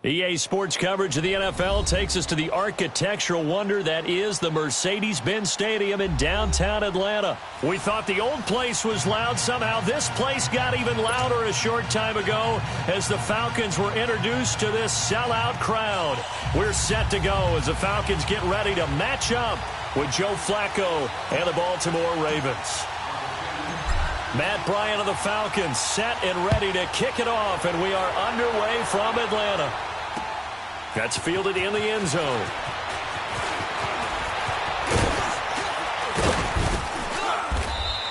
EA Sports coverage of the NFL takes us to the architectural wonder that is the Mercedes-Benz Stadium in downtown Atlanta. We thought the old place was loud. Somehow this place got even louder a short time ago as the Falcons were introduced to this sellout crowd. We're set to go as the Falcons get ready to match up with Joe Flacco and the Baltimore Ravens. Matt Bryant of the Falcons set and ready to kick it off, and we are underway from Atlanta. That's fielded in the end zone.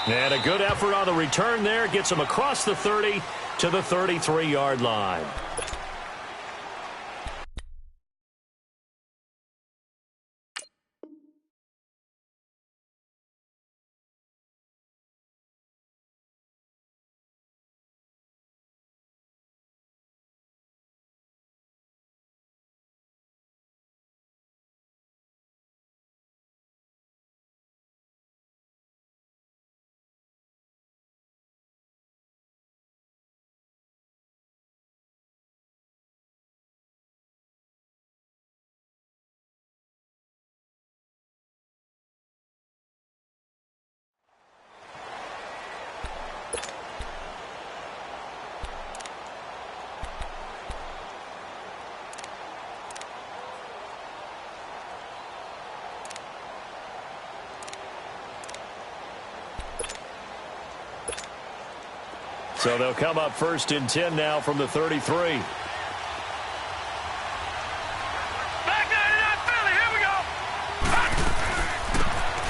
And a good effort on the return there. Gets him across the 30 to the 33-yard line. So they'll come up 1st and 10 now from the 33. Back 99 Philly, here we go.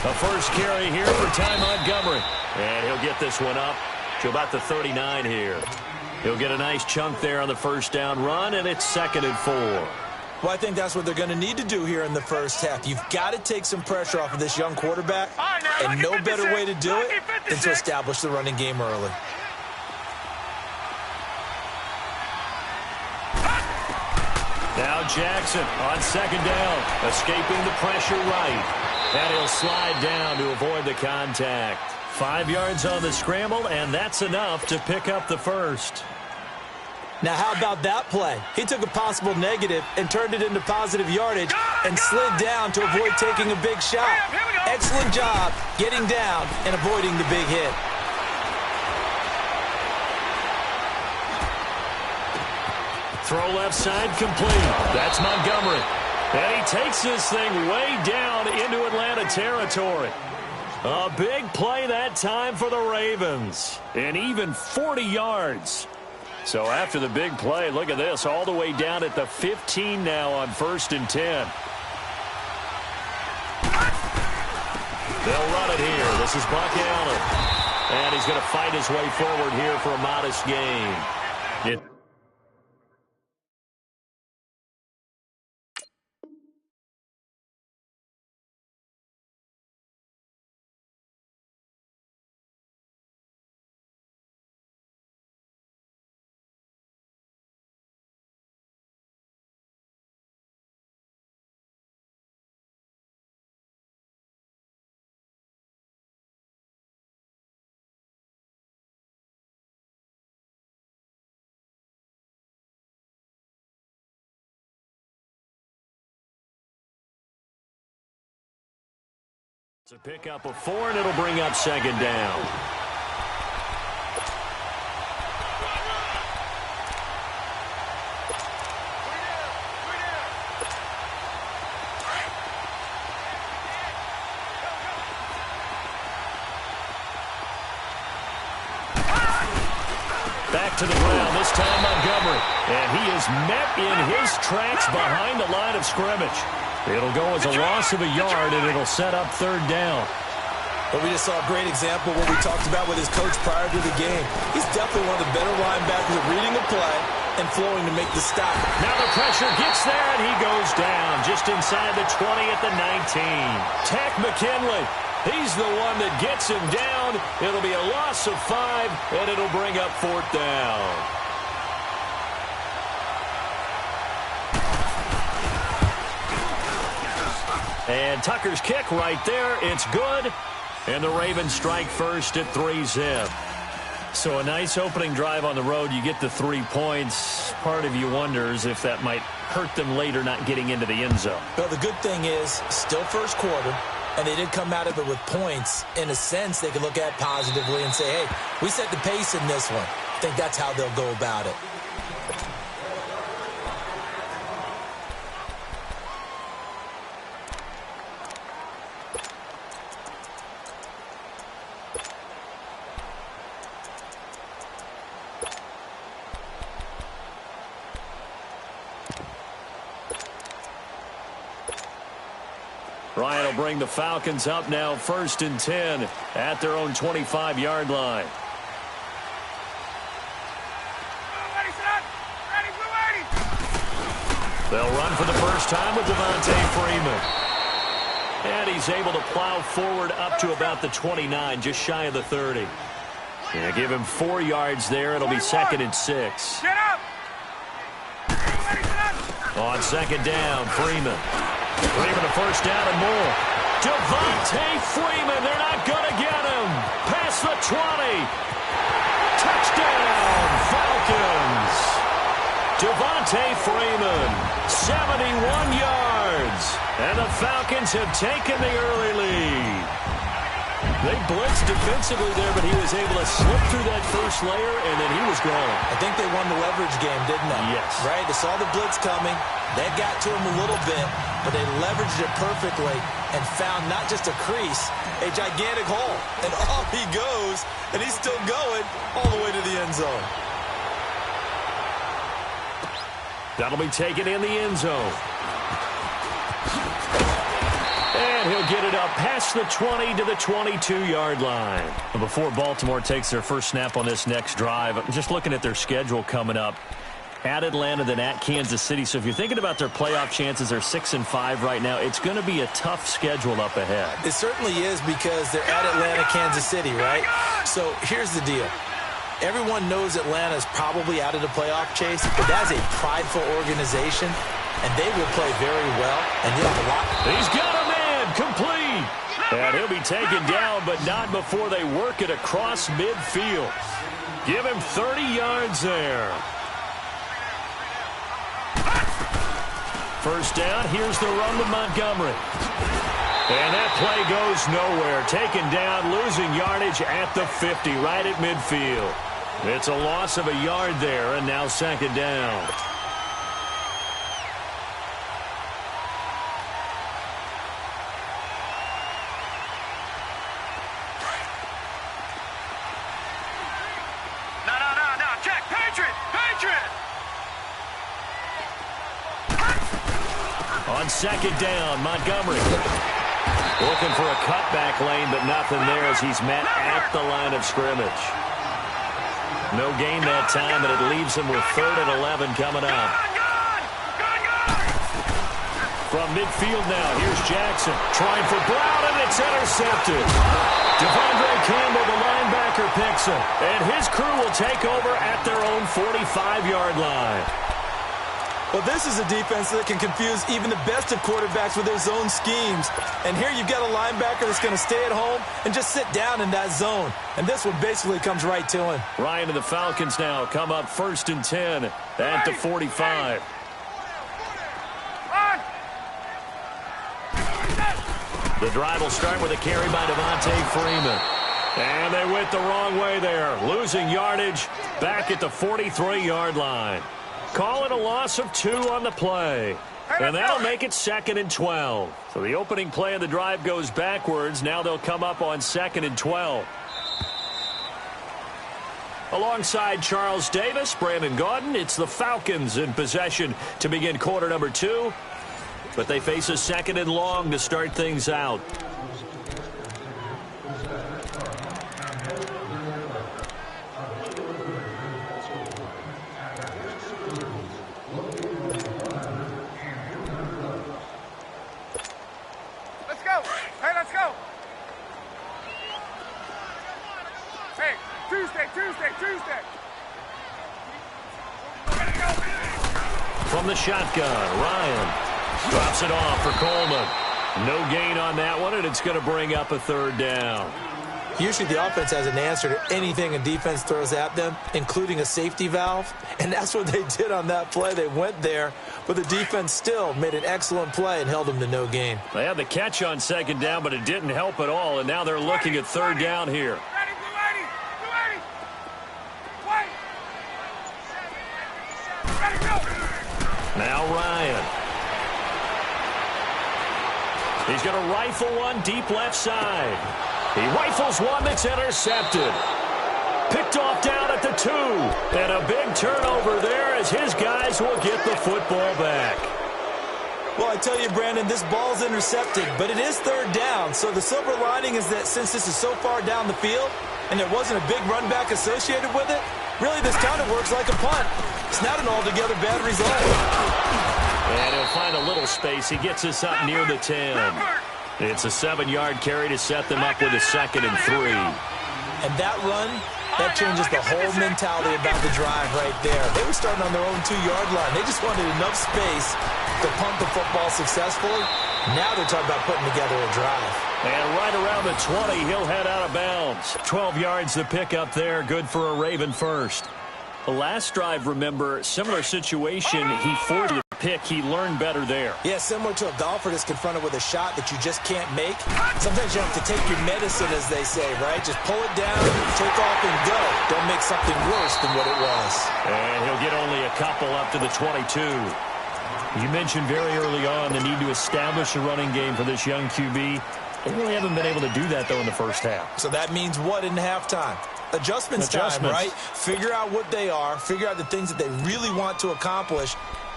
A first carry here for Ty Montgomery. And he'll get this one up to about the 39 here. He'll get a nice chunk there on the first down run, and it's 2nd and 4. Well, I think that's what they're going to need to do here in the first half. You've got to take some pressure off of this young quarterback, and no better way to do it than to establish the running game early. Now Jackson on 2nd down, escaping the pressure right. And he'll slide down to avoid the contact. 5 yards on the scramble, and that's enough to pick up the first. Now, how about that play? He took a possible negative and turned it into positive yardage and slid down to avoid taking a big shot. Excellent job getting down and avoiding the big hit. Throw left side complete. That's Montgomery. And he takes this thing way down into Atlanta territory. A big play that time for the Ravens. And even 40 yards. So after the big play, look at this. All the way down at the 15 now on 1st and 10. They'll run it here. This is Buck Allen. And he's going to fight his way forward here for a modest gain. It's a pickup of 4, and it'll bring up 2nd down. Back to the ground, this time Montgomery. And he is met in his tracks behind the line of scrimmage. It'll go as a loss of a yard, and it'll set up 3rd down. But we just saw a great example of what we talked about with his coach prior to the game. He's definitely one of the better linebackers at reading the play and flowing to make the stop. Now the pressure gets there, and he goes down just inside the 20 at the 19. Takk McKinley, he's the one that gets him down. It'll be a loss of 5, and it'll bring up 4th down. And Tucker's kick right there. It's good. And the Ravens strike first at 3-zip. So a nice opening drive on the road. You get the 3 points. Part of you wonders if that might hurt them later not getting into the end zone. Well, the good thing is still first quarter, and they did come out of it with points. In a sense, they can look at positively and say, hey, we set the pace in this one. I think that's how they'll go about it. Ryan will bring the Falcons up now 1st and 10 at their own 25-yard line. They'll run for the first time with Devontae Freeman. And he's able to plow forward up to about the 29, just shy of the 30. Yeah, give him 4 yards there. It'll be 2nd and 6. Get up! On 2nd down, Freeman. Freeman a first down and more. Devontae Freeman, they're not going to get him. Past the 20. Touchdown, Falcons. Devontae Freeman, 71 yards. And the Falcons have taken the early lead. They blitzed defensively there, but he was able to slip through that first layer, and then he was gone. I think they won the leverage game, didn't they? Yes. Right? They saw the blitz coming. That got to him a little bit, but they leveraged it perfectly and found not just a crease, a gigantic hole. And off he goes, and he's still going all the way to the end zone. That'll be taken in the end zone. And he'll get it up past the 20 to the 22-yard line. Before Baltimore takes their first snap on this next drive, I'm just looking at their schedule coming up. At Atlanta, then at Kansas City. So if you're thinking about their playoff chances, they're 6-5 right now. It's going to be a tough schedule up ahead. It certainly is because they're at Atlanta, Kansas City, right? So here's the deal. Everyone knows Atlanta is probably out of the playoff chase, but that's a prideful organization, and they will play very well. And you'll have a lot. He's got a man, complete. And he'll be taken down, but not before they work it across midfield. Give him 30 yards there. First down, here's the run with Montgomery. And that play goes nowhere. Taken down, losing yardage at the 50, right at midfield. It's a loss of a yard there, and now 2nd down. No. Check. Patriot. On 2nd down, Montgomery. Looking for a cutback lane, but nothing there as he's met at the line of scrimmage. No gain that time, and it leaves him with 3rd and 11 coming up. From midfield now, here's Jackson. Trying for Brown, and it's intercepted. Devondre Campbell, the linebacker, picks him. And his crew will take over at their own 45-yard line. Well, this is a defense that can confuse even the best of quarterbacks with their zone schemes. And here you've got a linebacker that's going to stay at home and just sit down in that zone. And this one basically comes right to him. Ryan and the Falcons now come up 1st and 10 at the 45. The drive will start with a carry by Devontae Freeman. And they went the wrong way there. Losing yardage back at the 43-yard line. Call it a loss of 2 on the play. And that'll make it 2nd and 12. So the opening play of the drive goes backwards. Now they'll come up on 2nd and 12. Alongside Charles Davis, Brandon Gaudin, it's the Falcons in possession to begin quarter number 2. But they face a 2nd and long to start things out. Let's go. Hey, Tuesday. From the shotgun, Ryan drops it off for Coleman. No gain on that one, and it's going to bring up a 3rd down. Usually the offense has an answer to anything a defense throws at them, including a safety valve. And that's what they did on that play. They went there, but the defense still made an excellent play and held them to no gain. They had the catch on second down, but it didn't help at all, and now they're looking at third down here. Now Ryan. He's going to rifle one deep left side. He rifles one that's intercepted. Picked off down at the 2. And a big turnover there as his guys will get the football back. Well, I tell you, Brandon, this ball's intercepted, but it is third down. So the silver lining is that since this is so far down the field and there wasn't a big run back associated with it, really this kind of works like a punt. It's not an altogether bad result. And he'll find a little space. He gets us up near the 10. It's a 7-yard carry to set them up with a 2nd and 3. And that run, that changes the whole mentality about the drive right there. They were starting on their own 2-yard line. They just wanted enough space to punt the football successfully. Now they're talking about putting together a drive. And right around the 20, he'll head out of bounds. 12 yards to pick up there. Good for a Raven first. The last drive, remember, similar situation. He forced the pick. He learned better there. Yeah, similar to a golfer that's confronted with a shot that you just can't make. Sometimes you have to take your medicine, as they say, right? Just pull it down, take off, and go. Don't make something worse than what it was. And he'll get only a couple up to the 22. You mentioned very early on the need to establish a running game for this young QB. They really haven't been able to do that, though, in the first half. So that means what in halftime? Adjustments time, right? Figure out what they are, figure out the things that they really want to accomplish,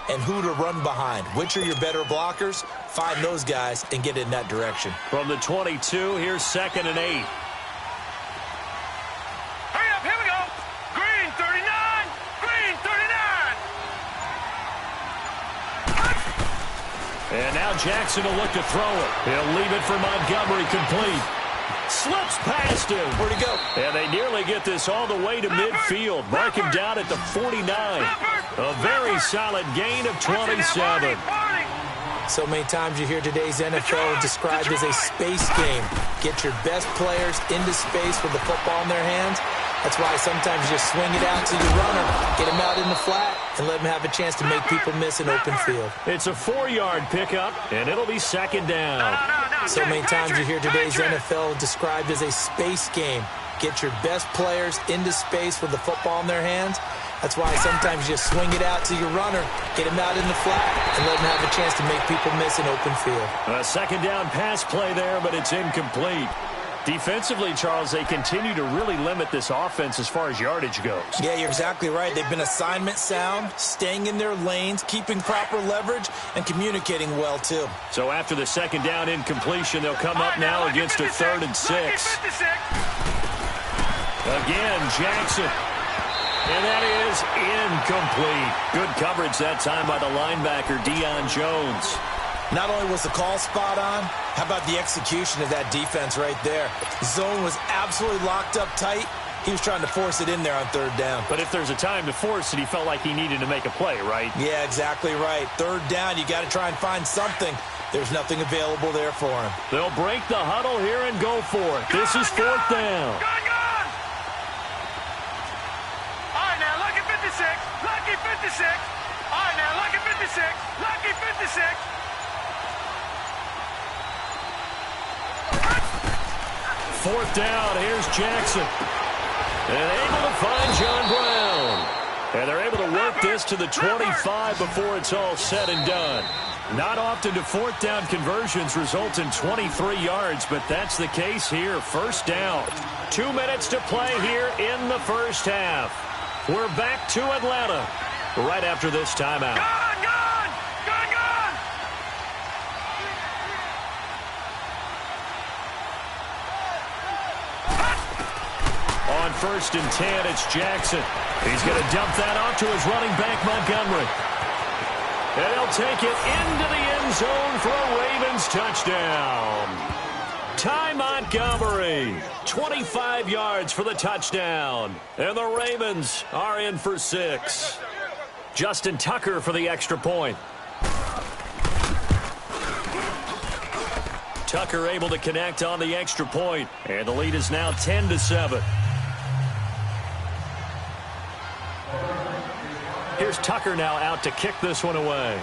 and who to run behind. Which are your better blockers? Find those guys and get in that direction. From the 22, here's 2nd and 8. Hurry up, here we go. Green 39, green 39. And now Jackson will look to throw it. He'll leave it for Montgomery, complete. Slips past him. Where'd he go? And they nearly get this all the way to midfield. Mark him down at the 49. A very solid gain of 27. So many times you hear today's NFL described as a space game. Get your best players into space with the football in their hands. That's why sometimes you just swing it out to your runner, get him out in the flat, and let him have a chance to make people miss an open field. It's a 4-yard pickup, and it'll be 2nd down. So many times you hear today's NFL described as a space game. Get your best players into space with the football in their hands. That's why sometimes you just swing it out to your runner, get him out in the flat, and let him have a chance to make people miss an open field. A 2nd down pass play there, but it's incomplete. Defensively, Charles, they continue to really limit this offense as far as yardage goes. Yeah, you're exactly right. They've been assignment sound, staying in their lanes, keeping proper leverage, and communicating well, too. So after the 2nd down incompletion, they'll come up now against a 3rd and 6. Again, Jackson. And that is incomplete. Good coverage that time by the linebacker, Deion Jones. Not only was the call spot on, how about the execution of that defense right there? Zone was absolutely locked up tight. He was trying to force it in there on 3rd down. But if there's a time to force it, he felt like he needed to make a play, right? Yeah, exactly right. 3rd down, you got to try and find something. There's nothing available there for him. They'll break the huddle here and go for it. This is 4th down. Gone! All right, now, lucky 56. Lucky 56. All right, now, lucky 56. Lucky 56. 4th down, here's Jackson. And able to find John Brown. And they're able to work this to the 25 before it's all said and done. Not often do 4th down conversions result in 23 yards, but that's the case here. 1st down. 2 minutes to play here in the first half. We're back to Atlanta right after this timeout. On 1st and 10, it's Jackson. He's going to dump that off to his running back, Montgomery. And he'll take it into the end zone for a Ravens touchdown. Ty Montgomery, 25 yards for the touchdown. And the Ravens are in for 6. Justin Tucker for the extra point. Tucker able to connect on the extra point, and the lead is now 10-7. Here's Tucker now out to kick this one away.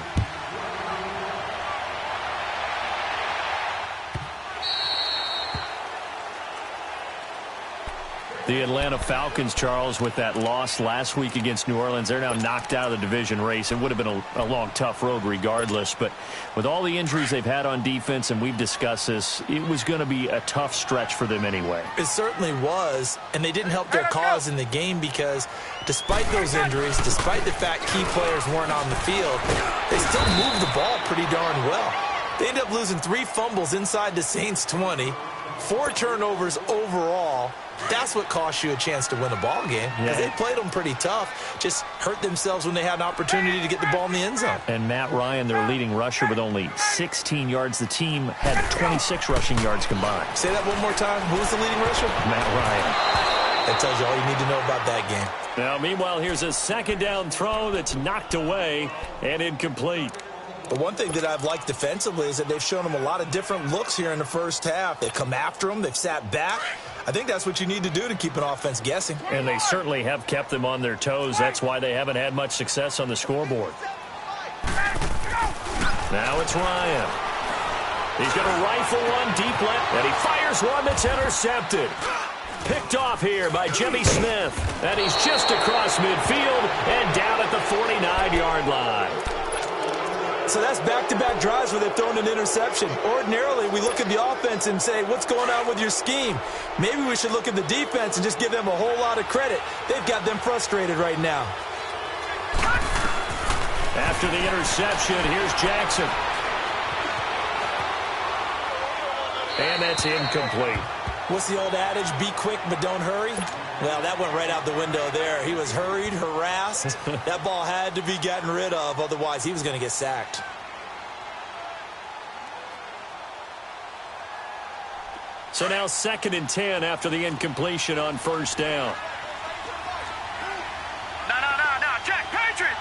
The Atlanta Falcons, Charles, with that loss last week against New Orleans, they're now knocked out of the division race. It would have been a long, tough road regardless. But with all the injuries they've had on defense, and we've discussed this, it was going to be a tough stretch for them anyway. It certainly was, and they didn't help their cause in the game because despite those injuries, despite the fact key players weren't on the field, they still moved the ball pretty darn well. They ended up losing 3 fumbles inside the Saints' 20, 4 turnovers overall. That's what cost you a chance to win a ball game because they played them pretty tough, just hurt themselves when they had an opportunity to get the ball in the end zone. And Matt Ryan, their leading rusher, with only 16 yards. The team had 26 rushing yards combined. Say that one more time. Who was the leading rusher? Matt Ryan. That tells you all you need to know about that game. Now, meanwhile, here's a second down throw that's knocked away and incomplete. The one thing that I've liked defensively is that they've shown them a lot of different looks here in the first half. They've come after them. They've sat back. I think that's what you need to do to keep an offense guessing. And they certainly have kept them on their toes. That's why they haven't had much success on the scoreboard. Now it's Ryan. He's going to rifle one deep left, and he fires one that's intercepted. Picked off here by Jimmy Smith. And he's just across midfield and down at the 49-yard line. So that's back-to-back drives where they've thrown an interception. Ordinarily, we look at the offense and say, what's going on with your scheme? Maybe we should look at the defense and just give them a whole lot of credit. They've got them frustrated right now. After the interception, here's Jackson. And that's incomplete. What's the old adage? Be quick, but don't hurry. Well, that went right out the window there. He was hurried, harassed. That ball had to be gotten rid of. Otherwise, he was going to get sacked. So now 2nd and 10 after the incompletion on first down. No, Jack, Patriot!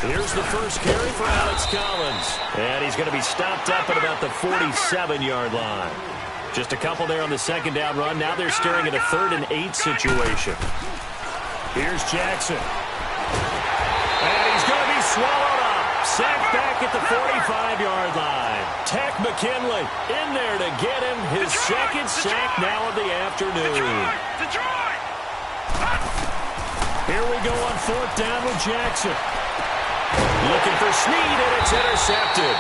Here's the first carry for Alex Collins. And he's going to be stopped up at about the 47-yard line. Just a couple there on the second down run. Now they're staring at a 3rd and 8 situation. Here's Jackson. And he's going to be swallowed up. Sacked back at the 45-yard line. Tech McKinley in there to get him his second sack now of the afternoon. Detroit! Here we go on 4th down with Jackson. Looking for Snead, and it's intercepted.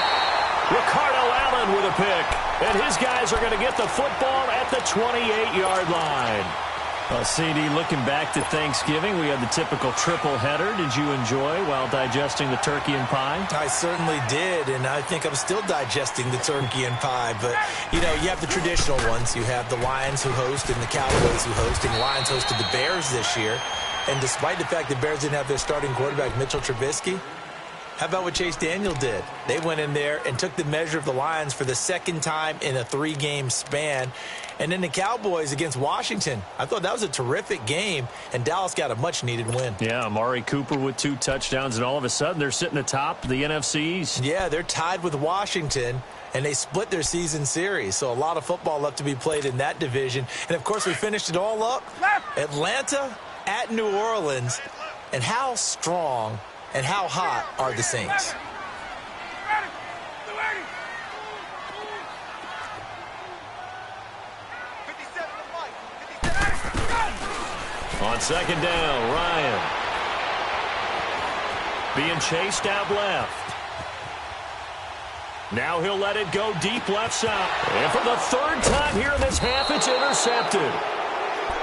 Ricardo Allen with a pick. And his guys are going to get the football at the 28-yard line. Well, CD, looking back to Thanksgiving, we had the typical triple header. Did you enjoy while digesting the turkey and pie? I certainly did, and I think I'm still digesting the turkey and pie. But, you know, you have the traditional ones. You have the Lions who host and the Cowboys who host, and the Lions hosted the Bears this year. And despite the fact the Bears didn't have their starting quarterback, Mitchell Trubisky, how about what Chase Daniel did? They went in there and took the measure of the Lions for the 2nd time in a 3-game span. And then the Cowboys against Washington. I thought that was a terrific game, and Dallas got a much-needed win. Yeah, Amari Cooper with 2 touchdowns, and all of a sudden they're sitting atop the NFC East. Yeah, they're tied with Washington, and they split their season series. So a lot of football left to be played in that division. And, of course, we finished it all up. Atlanta at New Orleans, and how strong and how hot are the Saints? On 2nd down, Ryan. Being chased out left. Now he'll let it go deep left side. And for the 3rd time here in this half, it's intercepted.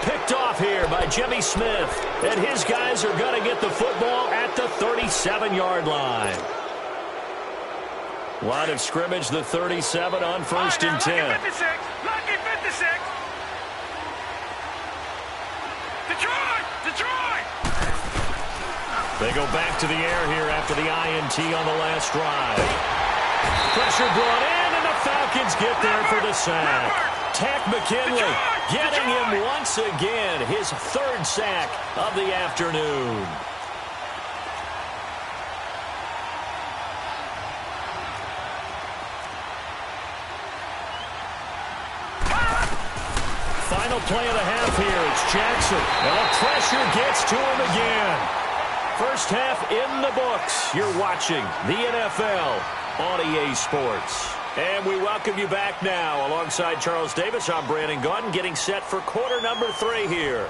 Picked off here by Jimmy Smith. And his guys are going to get the football at the 37-yard line. Line of scrimmage, the 37 on 1st and 10. Lucky 56. Detroit! They go back to the air here after the INT on the last drive. Pressure brought in, and the Falcons get there for the sack. Tech McKinley getting him once again, his 3rd sack of the afternoon. Final play of the half here. It's Jackson. And the pressure gets to him again. First half in the books. You're watching the NFL on EA Sports. And we welcome you back now. Alongside Charles Davis, I'm Brandon Gaudin, getting set for quarter number 3 here.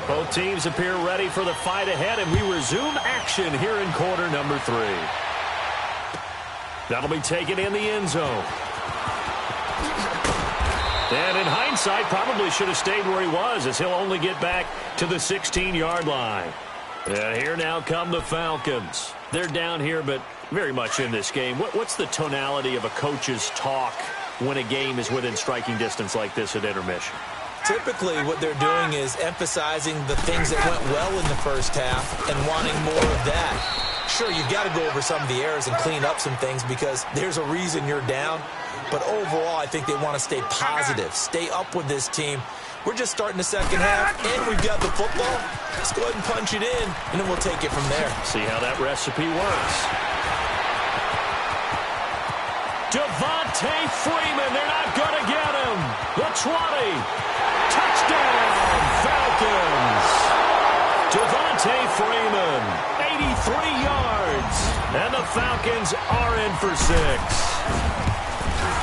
Both teams appear ready for the fight ahead, and we resume action here in quarter number 3. That'll be taken in the end zone. And in hindsight, probably should have stayed where he was, as he'll only get back to the 16-yard line. And here now come the Falcons. They're down here, but very much in this game. What's the tonality of a coach's talk when a game is within striking distance like this at intermission? Typically, what they're doing is emphasizing the things that went well in the first half and wanting more of that. Sure, you've got to go over some of the errors and clean up some things because there's a reason you're down. But overall, I think they want to stay positive, stay up with this team. We're just starting the second half, and we've got the football. Let's go ahead and punch it in, and then we'll take it from there. See how that recipe works. Devontae Freeman, they're not going to get him. The 20. Touchdown, Falcons. Devontae Freeman, 83 yards. And the Falcons are in for 6.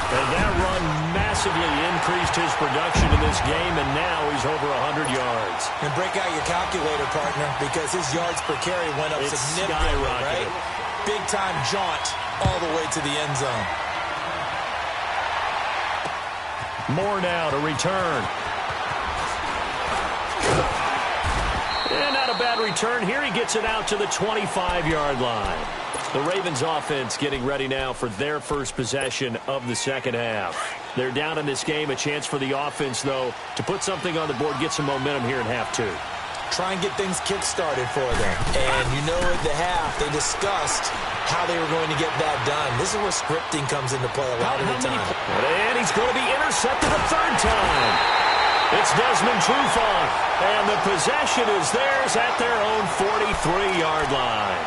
And that run massively increased his production in this game, and now he's over 100 yards. And break out your calculator, partner, because his yards per carry went up significantly, right? Big-time jaunt all the way to the end zone. More now to return. And not a bad return here. He gets it out to the 25-yard line. The Ravens offense getting ready now for their first possession of the second half. They're down in this game. A chance for the offense, though, to put something on the board, get some momentum here in half 2. Try and get things kick-started for them. And you know at the half, they discussed how they were going to get that done. This is where scripting comes into play a lot of the time. And he's going to be intercepted a third time. It's Desmond Trufant. And the possession is theirs at their own 43-yard line.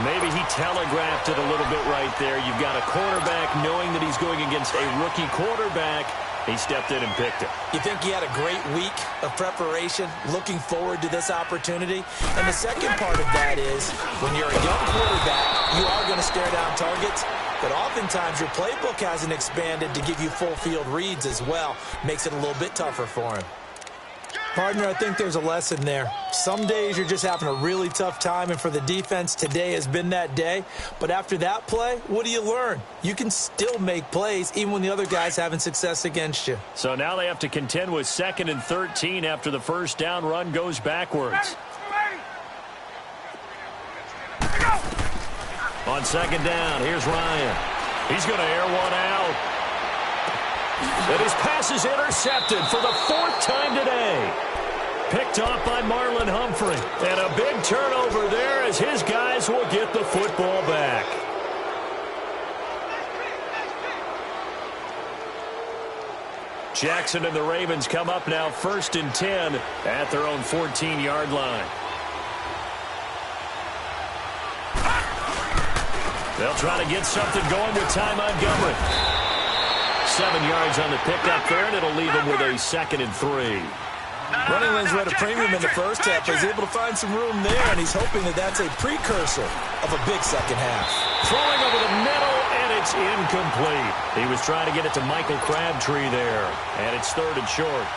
Maybe he telegraphed it a little bit right there. You've got a quarterback knowing that he's going against a rookie quarterback. He stepped in and picked it. You think he had a great week of preparation, looking forward to this opportunity? And the second part of that is, when you're a young quarterback, you are going to stare down targets, but oftentimes your playbook hasn't expanded to give you full field reads as well. Makes it a little bit tougher for him. Partner, I think there's a lesson there. Some days you're just having a really tough time, and for the defense, today has been that day. But after that play, what do you learn? You can still make plays even when the other guy's having success against you. So now they have to contend with 2nd and 13 after the first down run goes backwards. On 2nd down, here's Ryan. He's going to air one out. And his pass is intercepted for the 4th time today. Picked off by Marlon Humphrey. And a big turnover there as his guys will get the football back. Jackson and the Ravens come up now 1st and 10 at their own 14-yard line. They'll try to get something going with Ty Montgomery. 7 yards on the pickup there, and it'll leave him with a 2nd and 3. Running lanes were at a premium in the first half. He's able to find some room there, and he's hoping that that's a precursor of a big second half. Throwing over the middle, and it's incomplete. He was trying to get it to Michael Crabtree there, and it's 3rd and short.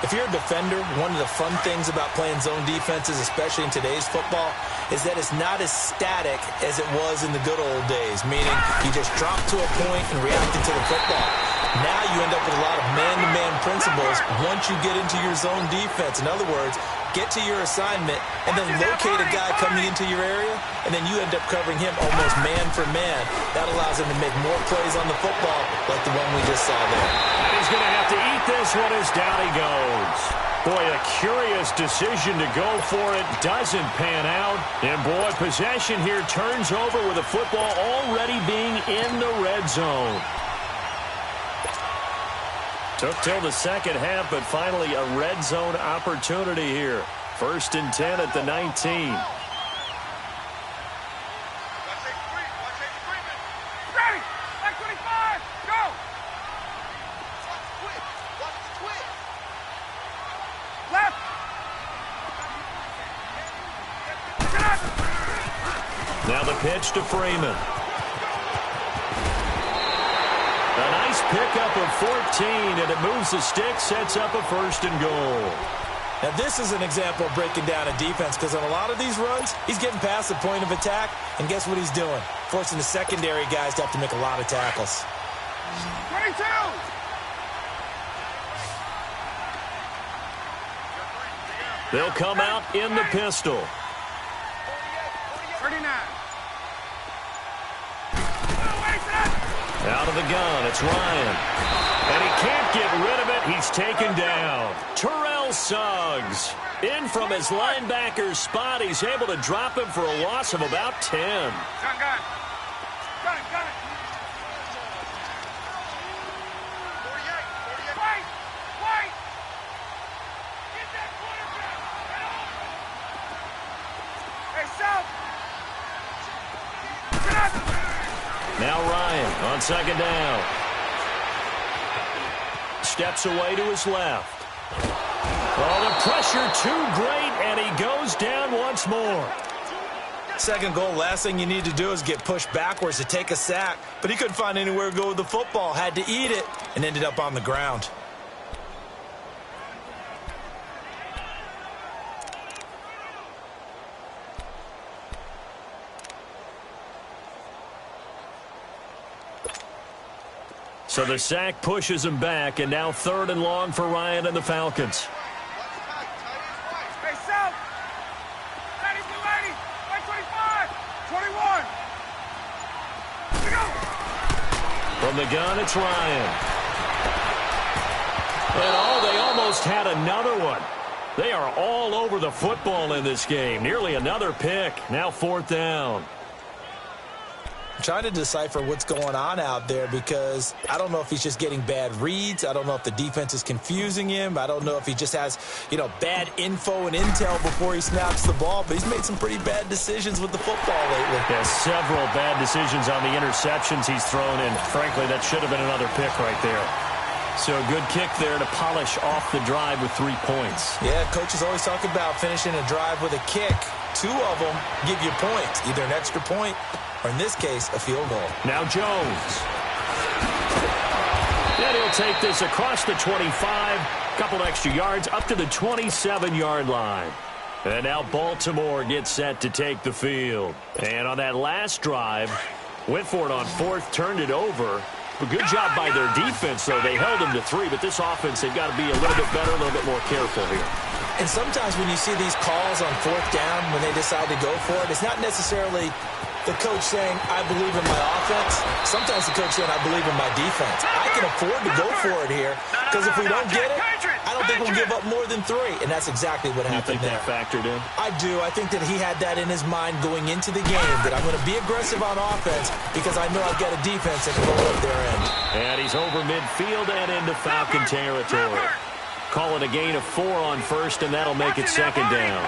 If you're a defender, one of the fun things about playing zone defenses, especially in today's football, is that it's not as static as it was in the good old days, meaning you just drop to a point and reacting to the football. Now you end up with a lot of man-to-man principles once you get into your zone defense. In other words, get to your assignment and then locate a guy coming into your area, and then you end up covering him almost man for man. That allows him to make more plays on the football like the one we just saw there. And he's going to have to eat this one as down he goes. Boy, a curious decision to go for it. Doesn't pan out. And, boy, possession here turns over with the football already being in the red zone. Took till the second half, but finally a red zone opportunity here. 1st and 10 at the 19. Now the pitch to Freeman. A nice pickup of 14, and it moves the stick, sets up a 1st and goal. Now, this is an example of breaking down a defense, because on a lot of these runs, he's getting past the point of attack, and guess what he's doing? Forcing the secondary guys to have to make a lot of tackles. 22! They'll come out in the pistol. 39. Out of the gun, it's Ryan. And he can't get rid of it. He's taken down. Terrell Suggs. In from his linebacker's spot. He's able to drop him for a loss of about 10. Gun. Got it. Wait. Get that quarterback. Hey, South. Now Ryan on 2nd down. Steps away to his left. Oh, the pressure too great, and he goes down once more. 2nd goal, last thing you need to do is get pushed backwards to take a sack. But he couldn't find anywhere to go with the football, had to eat it, and ended up on the ground. So the sack pushes him back, and now 3rd and long for Ryan and the Falcons. Hey, South. 90, 280, 125, 21. Here we go. From the gun, it's Ryan. And they almost had another one. They are all over the football in this game. Nearly another pick. Now 4th down. I'm trying to decipher what's going on out there, because I don't know if he's just getting bad reads. I don't know if the defense is confusing him. I don't know if he just has, bad info and intel before he snaps the ball. But he's made some pretty bad decisions with the football lately. Yeah, several bad decisions on the interceptions he's thrown, and frankly, that should have been another pick right there. So a good kick there to polish off the drive with 3 points. Yeah, coaches always talk about finishing a drive with a kick. 2 of them give you points, either an extra point or, in this case, a field goal. Now Jones. And he'll take this across the 25, couple extra yards, up to the 27-yard line. And now Baltimore gets set to take the field. And on that last drive, went for it on 4th, turned it over. A good job by their defense, though. They held them to 3, but this offense, they've got to be a little bit better, a little bit more careful here. And sometimes when you see these calls on 4th down, when they decide to go for it, it's not necessarily the coach saying, I believe in my offense. Sometimes the coach saying, I believe in my defense. I can afford to go for it here, because if we don't get it, I don't think we'll give up more than 3. And that's exactly what happened there. You think that factored in? I do. I think that he had that in his mind going into the game, that I'm going to be aggressive on offense because I know I've got a defense that can roll up their end. And he's over midfield and into Falcon territory. Calling a gain of 4 on 1st, and that'll make it 2nd down.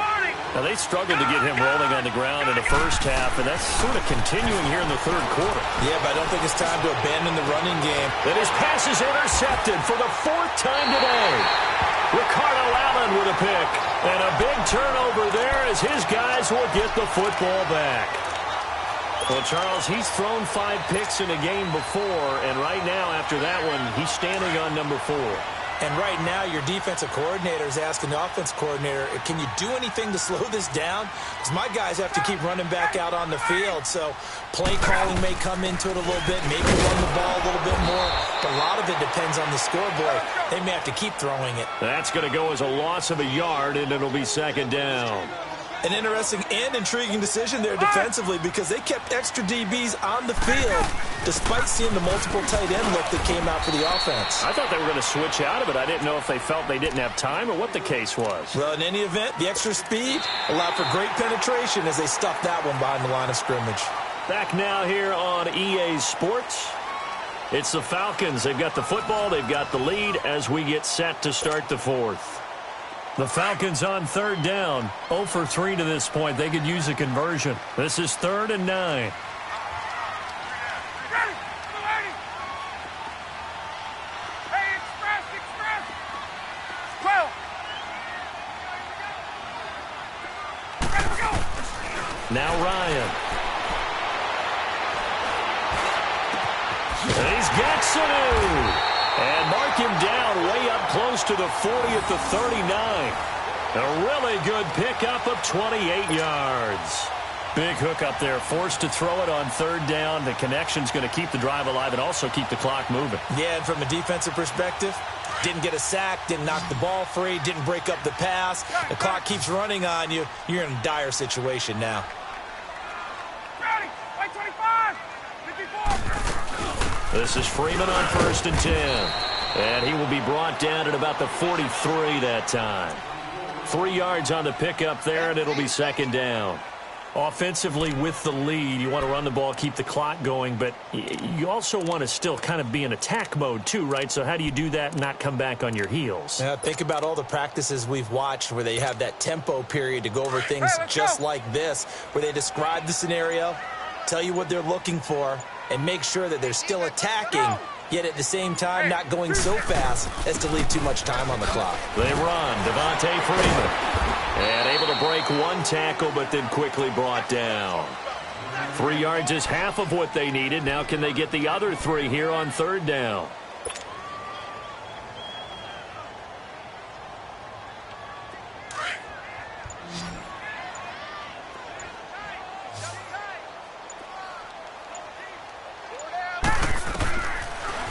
Now, they struggled to get him rolling on the ground in the first half, and that's sort of continuing here in the 3rd quarter. Yeah, but I don't think it's time to abandon the running game. And his pass is intercepted for the 4th time today. Ricardo Allen with a pick. And a big turnover there as his guys will get the football back. Well, Charles, he's thrown 5 picks in a game before, and right now, after that one, he's standing on number 4. And right now, your defensive coordinator is asking the offense coordinator, can you do anything to slow this down? Because my guys have to keep running back out on the field. So play calling may come into it a little bit, maybe run the ball a little bit more. But a lot of it depends on the scoreboard. They may have to keep throwing it. That's going to go as a loss of a yard, and it'll be 2nd down. An interesting and intriguing decision there defensively, because they kept extra DBs on the field despite seeing the multiple tight end look that came out for the offense. I thought they were going to switch out of it. I didn't know if they felt they didn't have time or what the case was. Well, in any event, the extra speed allowed for great penetration as they stuffed that one behind the line of scrimmage. Back now here on EA Sports. It's the Falcons. They've got the football. They've got the lead as we get set to start the 4th. The Falcons on 3rd down. 0 for 3 to this point. They could use a conversion. This is 3rd and 9. Now Ryan. Gaxonu. And mark him down way up close to the 40 at the 39. A really good pickup of 28 yards. Big hook up there, forced to throw it on third down. The connection's going to keep the drive alive and also keep the clock moving. Yeah, and from a defensive perspective, didn't get a sack, didn't knock the ball free, didn't break up the pass. The clock keeps running on you. You're in a dire situation now. Ready, 25, 54. This is Freeman on 1st and 10. And he will be brought down at about the 43 that time. 3 yards on the pickup there, and it'll be second down. Offensively with the lead, you want to run the ball, keep the clock going, but you also want to still kind of be in attack mode too, right? So how do you do that and not come back on your heels? Yeah, think about all the practices we've watched where they have that tempo period to go over things just like this, where they describe the scenario, tell you what they're looking for, and make sure that they're still attacking, yet at the same time not going so fast as to leave too much time on the clock. They run. Devontae Freeman. And able to break one tackle, but then quickly brought down. 3 yards is half of what they needed. Now can they get the other 3 here on third down?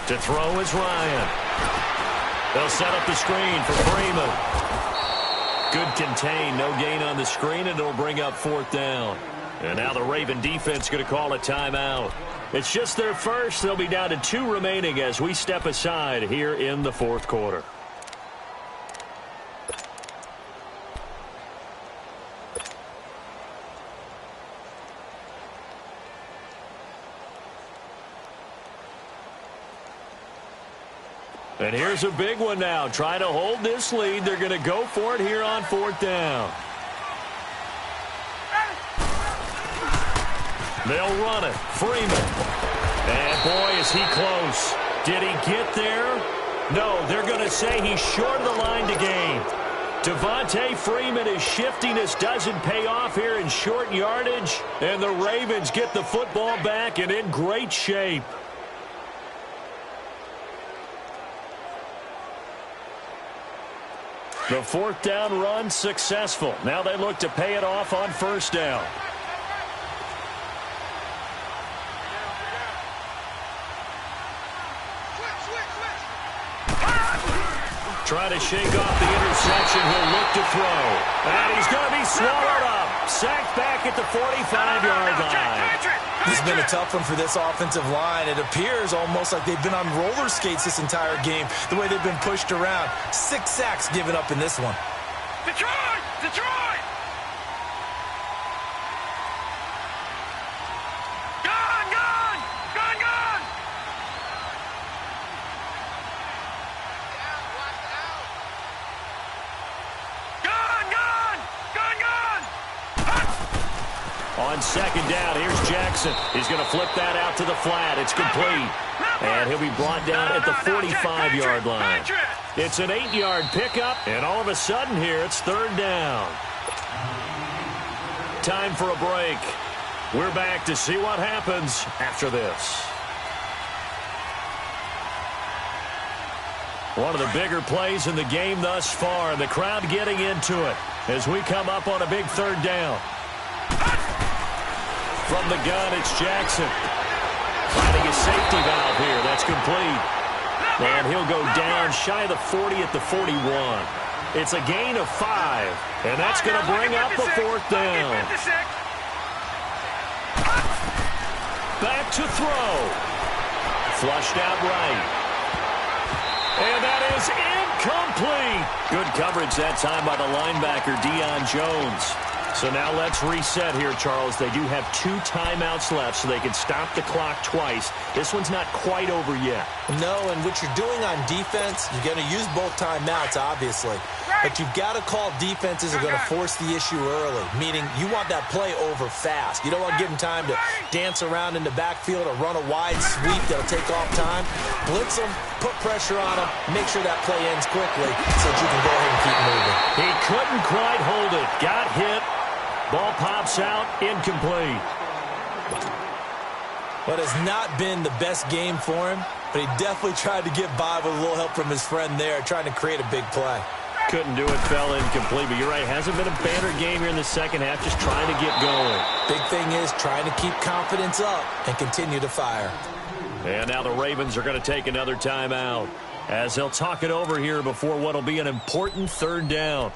To throw is Ryan. They'll set up the screen for Freeman. Good contain, no gain on the screen, and it'll bring up fourth down. And now the Raven defense going to call a timeout. It's just their first. They'll be down to 2 remaining as we step aside here in the fourth quarter. And here's a big one now. Trying to hold this lead. They're going to go for it here on fourth down. They'll run it. Freeman. And boy, is he close. Did he get there? No, they're going to say he's short of the line to gain. Devontae Freeman is shifting. This doesn't pay off here in short yardage. And the Ravens get the football back and in great shape. The fourth down run successful. Now they look to pay it off on first down. Trying to shake off the interception. He'll look to throw. And he's going to be swallowed up. Sacked back at the 45-yard line. This has been a tough one for this offensive line. It appears almost like they've been on roller skates this entire game, the way they've been pushed around. 6 sacks given up in this one. Detroit! Detroit! Gone! Gone! Gone! Gone! Gone! Gone! Gone! Gone! On second down, here's Jackson. He's going to flip that out to the flat. It's complete. And he'll be brought down at the 45-yard line. It's an 8-yard pickup, and all of a sudden here, it's third down. Time for a break. We're back to see what happens after this. One of the bigger plays in the game thus far, and the crowd getting into it as we come up on a big third down. From the gun, it's Jackson. Finding a safety valve here. That's complete. And he'll go down shy of the 40 at the 41. It's a gain of 5. And that's going to bring up the fourth down. Back to throw. Flushed out right. And that is incomplete. Good coverage that time by the linebacker, Deion Jones. So now let's reset here, Charles. They do have 2 timeouts left, so they can stop the clock twice. This one's not quite over yet. No, and what you're doing on defense, you're going to use both timeouts, obviously. But you've got to call defenses are going to force the issue early, meaning you want that play over fast. You don't want to give them time to dance around in the backfield or run a wide sweep that'll take off time. Blitz them, put pressure on them, make sure that play ends quickly so that you can go ahead and keep moving. He couldn't quite hold it. Got hit. Ball pops out, incomplete. What has not been the best game for him but he definitely tried to get by with a little help from his friend there, trying to create a big play. Couldn't do it, fell incomplete, but you're right. Hasn't been a banner game here in the second half, just trying to get going. Big thing is trying to keep confidence up and continue to fire. And now the Ravens are going to take another timeout as they'll talk it over here before what will be an important third down.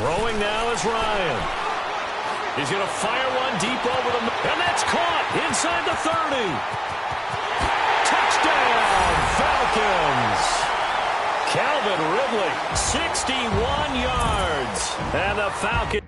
Throwing now is Ryan. He's going to fire one deep over the middle. And that's caught inside the 30. Touchdown, Falcons. Calvin Ridley, 61 yards. And the Falcons.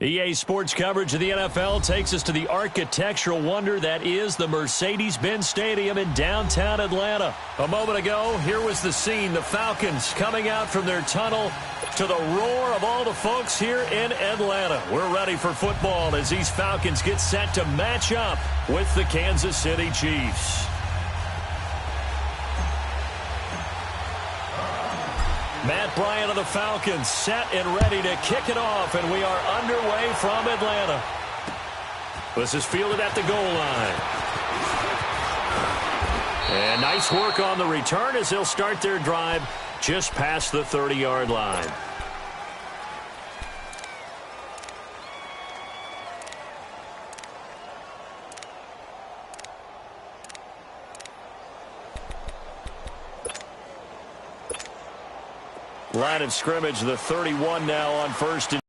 EA Sports coverage of the NFL takes us to the architectural wonder that is the Mercedes-Benz Stadium in downtown Atlanta. A moment ago, here was the scene. The Falcons coming out from their tunnel to the roar of all the folks here in Atlanta. We're ready for football as these Falcons get set to match up with the Kansas City Chiefs. Matt Bryant of the Falcons set and ready to kick it off, and we are underway from Atlanta. This is fielded at the goal line. And nice work on the return as they'll start their drive just past the 30-yard line. Line of scrimmage, the 31 now on first and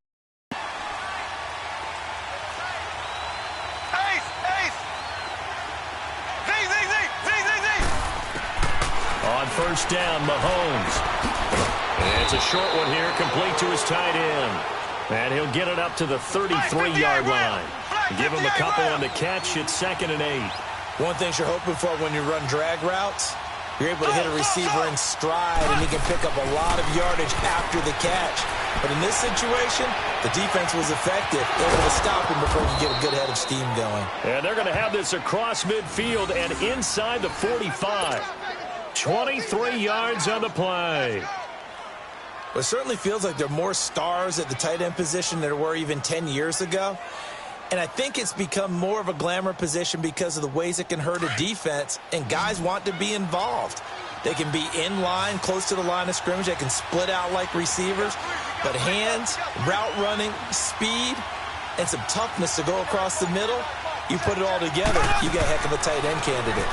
on first down, Mahomes. And it's a short one here, complete to his tight end. And he'll get it up to the 33-yard line. Give him a couple on the catch. It's 2nd and 8. One thing you're hoping for when you run drag routes, you're able to hit a receiver in stride, and he can pick up a lot of yardage after the catch. But in this situation, the defense was effective, able to stop him before he could get a good head of steam going. And they're going to have this across midfield and inside the 45. 23 yards on the play. Well, it certainly feels like there are more stars at the tight end position than there were even 10 years ago. And I think it's become more of a glamour position because of the ways it can hurt a defense, and guys want to be involved. They can be in line, close to the line of scrimmage. They can split out like receivers. But hands, route running, speed, and some toughness to go across the middle, you put it all together, you got a heck of a tight end candidate.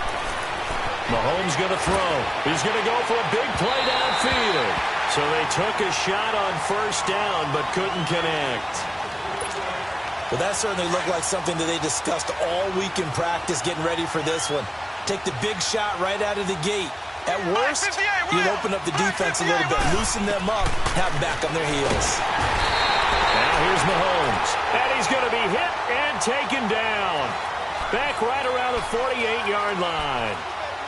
Mahomes going to throw. He's going to go for a big play downfield. So they took a shot on first down but couldn't connect. Well, that certainly looked like something that they discussed all week in practice getting ready for this one. Take the big shot right out of the gate. At worst, you'd open up the defense a little bit, loosen them up, have them back on their heels. Now here's Mahomes. And he's going to be hit and taken down. Back right around the 48-yard line.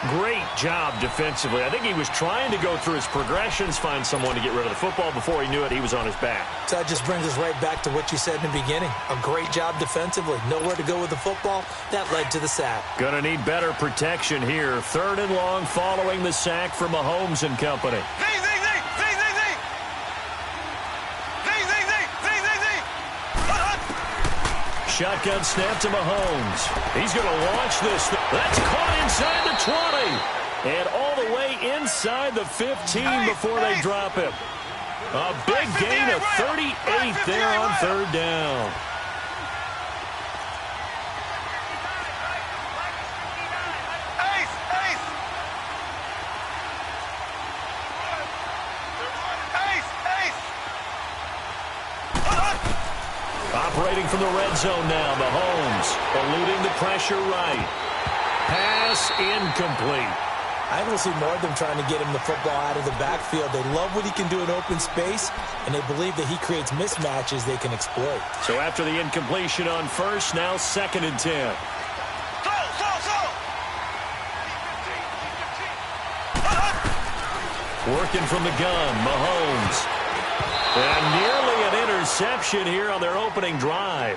Great job defensively. I think he was trying to go through his progressions, find someone to get rid of the football. Before he knew it, he was on his back. So that just brings us right back to what you said in the beginning. A great job defensively. Nowhere to go with the football. That led to the sack. Going to need better protection here. 3rd and long following the sack from Mahomes and company. Shotgun snap to Mahomes. He's going to launch this. That's caught inside the 20. And all the way inside the 15 before they drop it. A big gain of 38 there on 3rd down. Operating from the red zone now, Mahomes eluding the pressure right. Pass incomplete. I don't see more of them trying to get him the football out of the backfield. They love what he can do in open space, and they believe that he creates mismatches they can exploit. So after the incompletion on first, now 2nd and 10. Working from the gun, Mahomes. And nearly an interception here on their opening drive.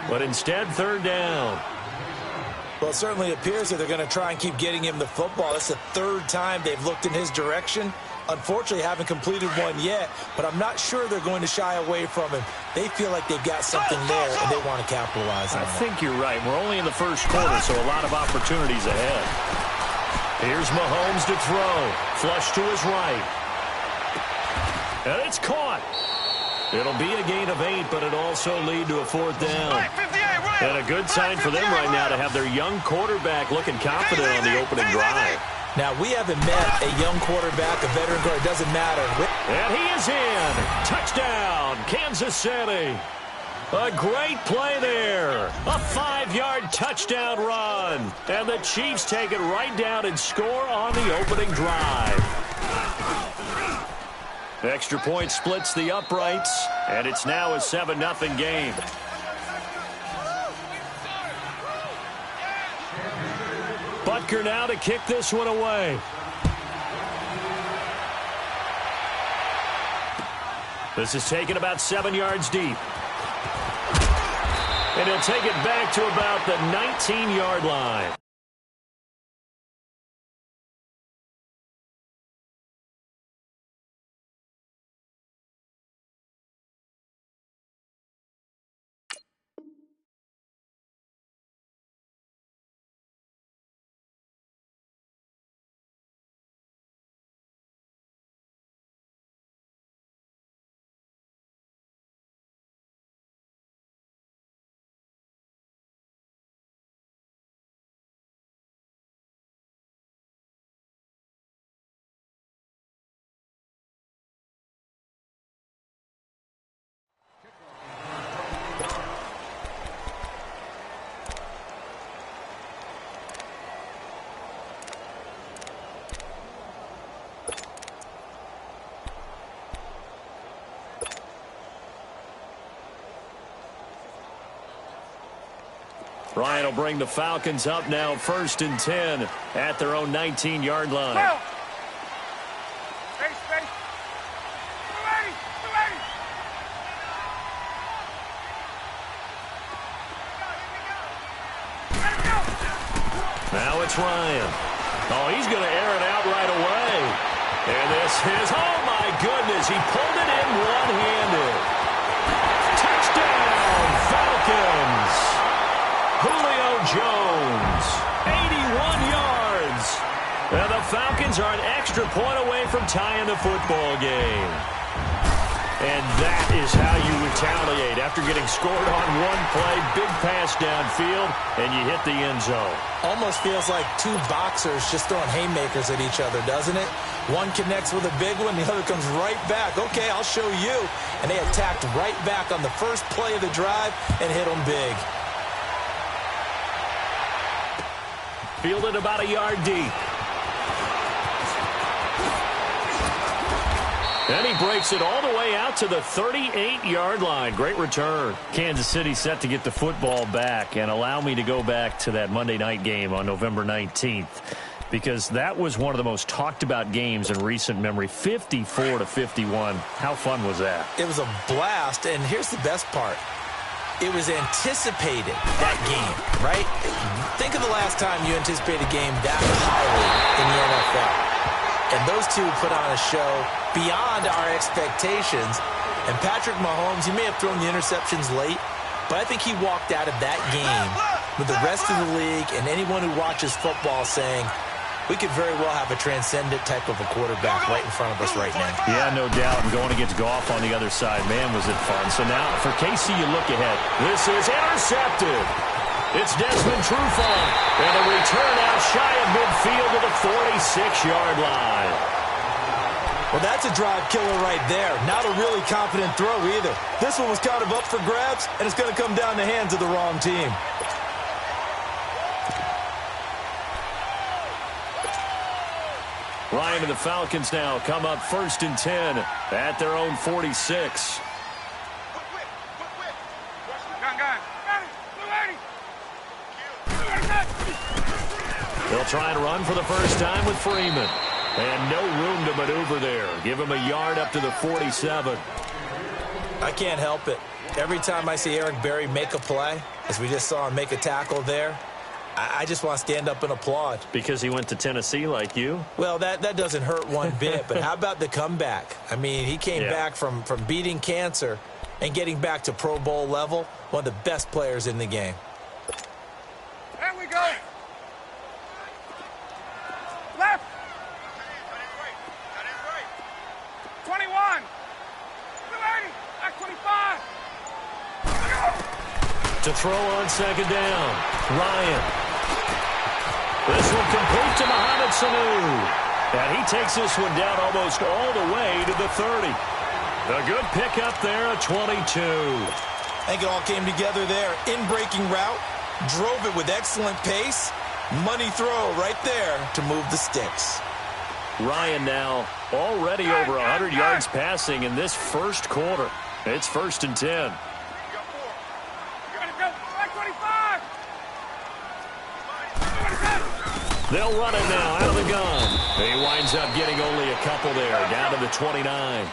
But instead, 3rd down. Well, it certainly appears that they're going to try and keep getting him the football. That's the 3rd time they've looked in his direction. Unfortunately, haven't completed one yet, but I'm not sure they're going to shy away from him. They feel like they've got something there, and they want to capitalize on it. I think you're right. We're only in the 1st quarter, so a lot of opportunities ahead. Here's Mahomes to throw. Flush to his right. And it's caught. It'll be a gain of 8, but it also lead to a 4th down. And a good sign for them right now to have their young quarterback looking confident on the opening drive. Now, we haven't met a young quarterback, a veteran quarterback. It doesn't matter. And he is in. Touchdown, Kansas City. A great play there. A 5-yard touchdown run. And the Chiefs take it right down and score on the opening drive. Extra point splits the uprights, and it's now a 7-0 game. Butker now to kick this one away. This is taken about 7 yards deep. And he'll take it back to about the 19-yard line. Ryan will bring the Falcons up now 1st and 10 at their own 19-yard line. Well. Space. Ready. Now it's Ryan. Oh, he's going to air it out right away. And this is, oh my goodness, he pulled it in one-handed. Touchdown, Falcons. Julio Jones, 81 yards. And the Falcons are an extra point away from tying the football game. And that is how you retaliate after getting scored on one play, big pass downfield, and you hit the end zone. Almost feels like two boxers just throwing haymakers at each other, doesn't it? One connects with a big one, the other comes right back. Okay, I'll show you. And they attacked right back on the first play of the drive and hit them big. Fielded about a yard deep. And he breaks it all the way out to the 38-yard line. Great return. Kansas City set to get the football back. And allow me to go back to that Monday night game on November 19th. Because that was one of the most talked about games in recent memory. 54-51. How fun was that? It was a blast. And here's the best part. It was anticipated, that game, right? Think of the last time you anticipated a game that highly in the NFL. And those two put on a show beyond our expectations. And Patrick Mahomes, he may have thrown the interceptions late, but I think he walked out of that game with the rest of the league and anyone who watches football saying, we could very well have a transcendent type of a quarterback right in front of us right now. Yeah, no doubt. And going against Goff on the other side, man, was it fun. So now for KC, you look ahead. This is intercepted. It's Desmond Trufant. And a return out shy of midfield to the 46-yard line. Well, that's a drive killer right there. Not a really confident throw either. This one was kind of up for grabs, and it's going to come down the hands of the wrong team. Ryan and the Falcons now come up 1st and 10 at their own 46. They'll try and run for the first time with Freeman. And no room to maneuver there. Give him a yard up to the 47. I can't help it. Every time I see Eric Berry make a play, as we just saw him make a tackle there, I just want to stand up and applaud. Because he went to Tennessee like you? Well, that doesn't hurt one bit. But how about the comeback? I mean, he came back from beating cancer and getting back to Pro Bowl level. One of the best players in the game. There we go. Left. 21. 280. Back 25. To throw on second down. Ryan. This one complete to Mohamed Sanu. And he takes this one down almost all the way to the 30. A good pickup there at 22. I think it all came together there. In-breaking route. Drove it with excellent pace. Money throw right there to move the sticks. Ryan now already over 100 yards passing in this first quarter. It's 1st and 10. They'll run it now out of the gun. He winds up getting only a couple there, down to the 29.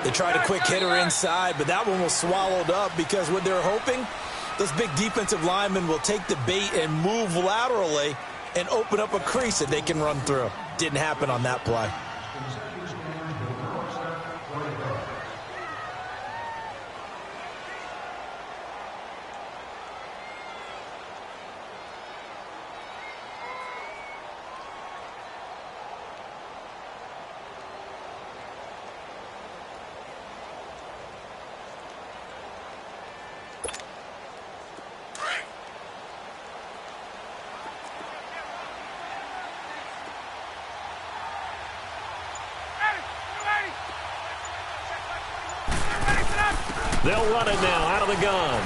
They tried a quick hitter inside, but that one was swallowed up because what they're hoping, those big defensive linemen will take the bait and move laterally and open up a crease that they can run through. Didn't happen on that play. They'll run it now out of the gun.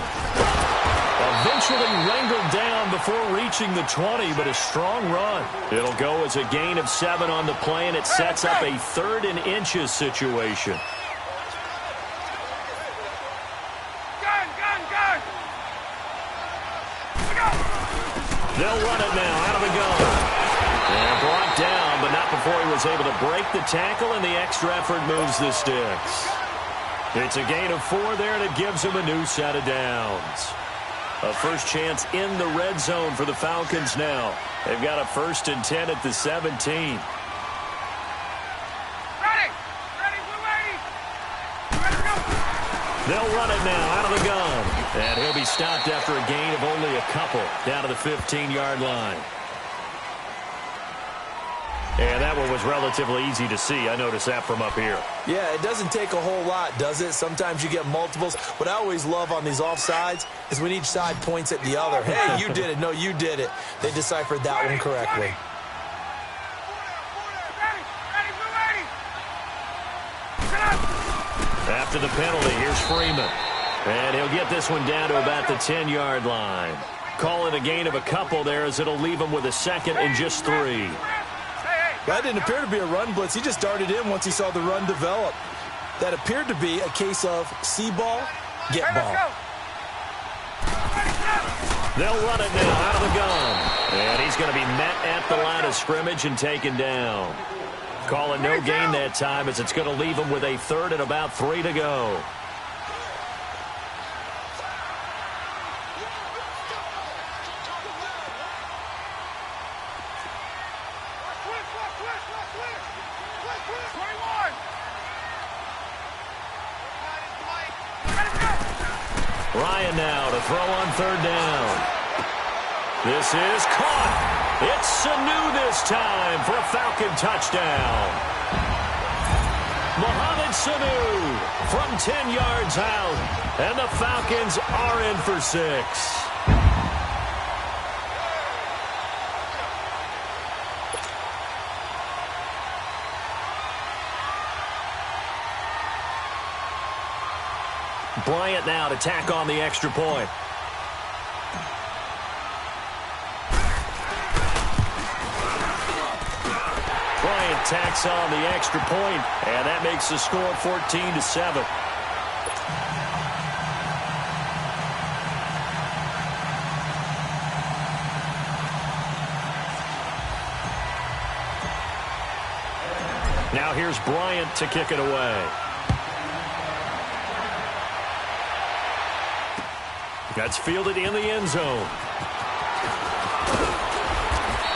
Eventually wrangled down before reaching the 20, but a strong run. It'll go as a gain of 7 on the play, and it sets up a 3rd and inches situation. They'll run it now out of the gun. And brought down, but not before he was able to break the tackle, and the extra effort moves the sticks. It's a gain of 4 there, and it gives him a new set of downs. A first chance in the red zone for the Falcons now. They've got a 1st and 10 at the 17. They'll run it now out of the gun. And he'll be stopped after a gain of only a couple, down to the 15-yard line. And that one was relatively easy to see. I noticed that from up here. Yeah, it doesn't take a whole lot, does it? Sometimes you get multiples. What I always love on these offsides is when each side points at the other. Hey, you did it. No, you did it. They deciphered that one correctly. After the penalty, here's Freeman. And he'll get this one down to about the 10-yard line. Call it a gain of a couple there, as it'll leave him with a 2nd and just 3. That didn't appear to be a run blitz. He just darted in once he saw the run develop. That appeared to be a case of see ball, get ball. They'll run it now out of the gun. And he's going to be met at the line of scrimmage and taken down. Call it no gain that time, as it's going to leave him with a 3rd and about 3 to go. Ryan now to throw on 3rd down. This is caught. It's Sanu this time for a Falcon touchdown. Mohamed Sanu from 10 yards out, and the Falcons are in for 6. Bryant now to tack on the extra point. Bryant tacks on the extra point, and that makes the score 14-7. Now here's Bryant to kick it away. That's fielded in the end zone.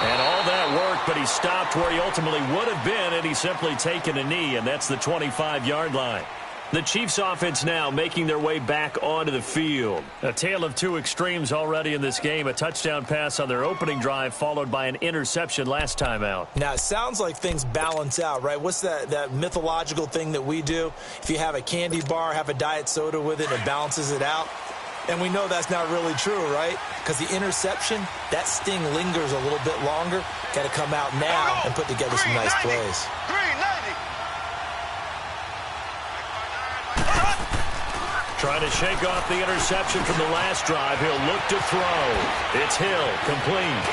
And all that work, but he stopped where he ultimately would have been, and he's simply taken a knee, and that's the 25-yard line. The Chiefs offense now making their way back onto the field. A tale of 2 extremes already in this game. A touchdown pass on their opening drive, followed by an interception last time out. Now, it sounds like things balance out, right? What's that mythological thing that we do? If you have a candy bar, have a diet soda with it, it balances it out. And we know that's not really true, right? Because the interception, that sting lingers a little bit longer. Got to come out now and put together some nice plays. Trying to shake off the interception from the last drive. He'll look to throw. It's Hill, complete.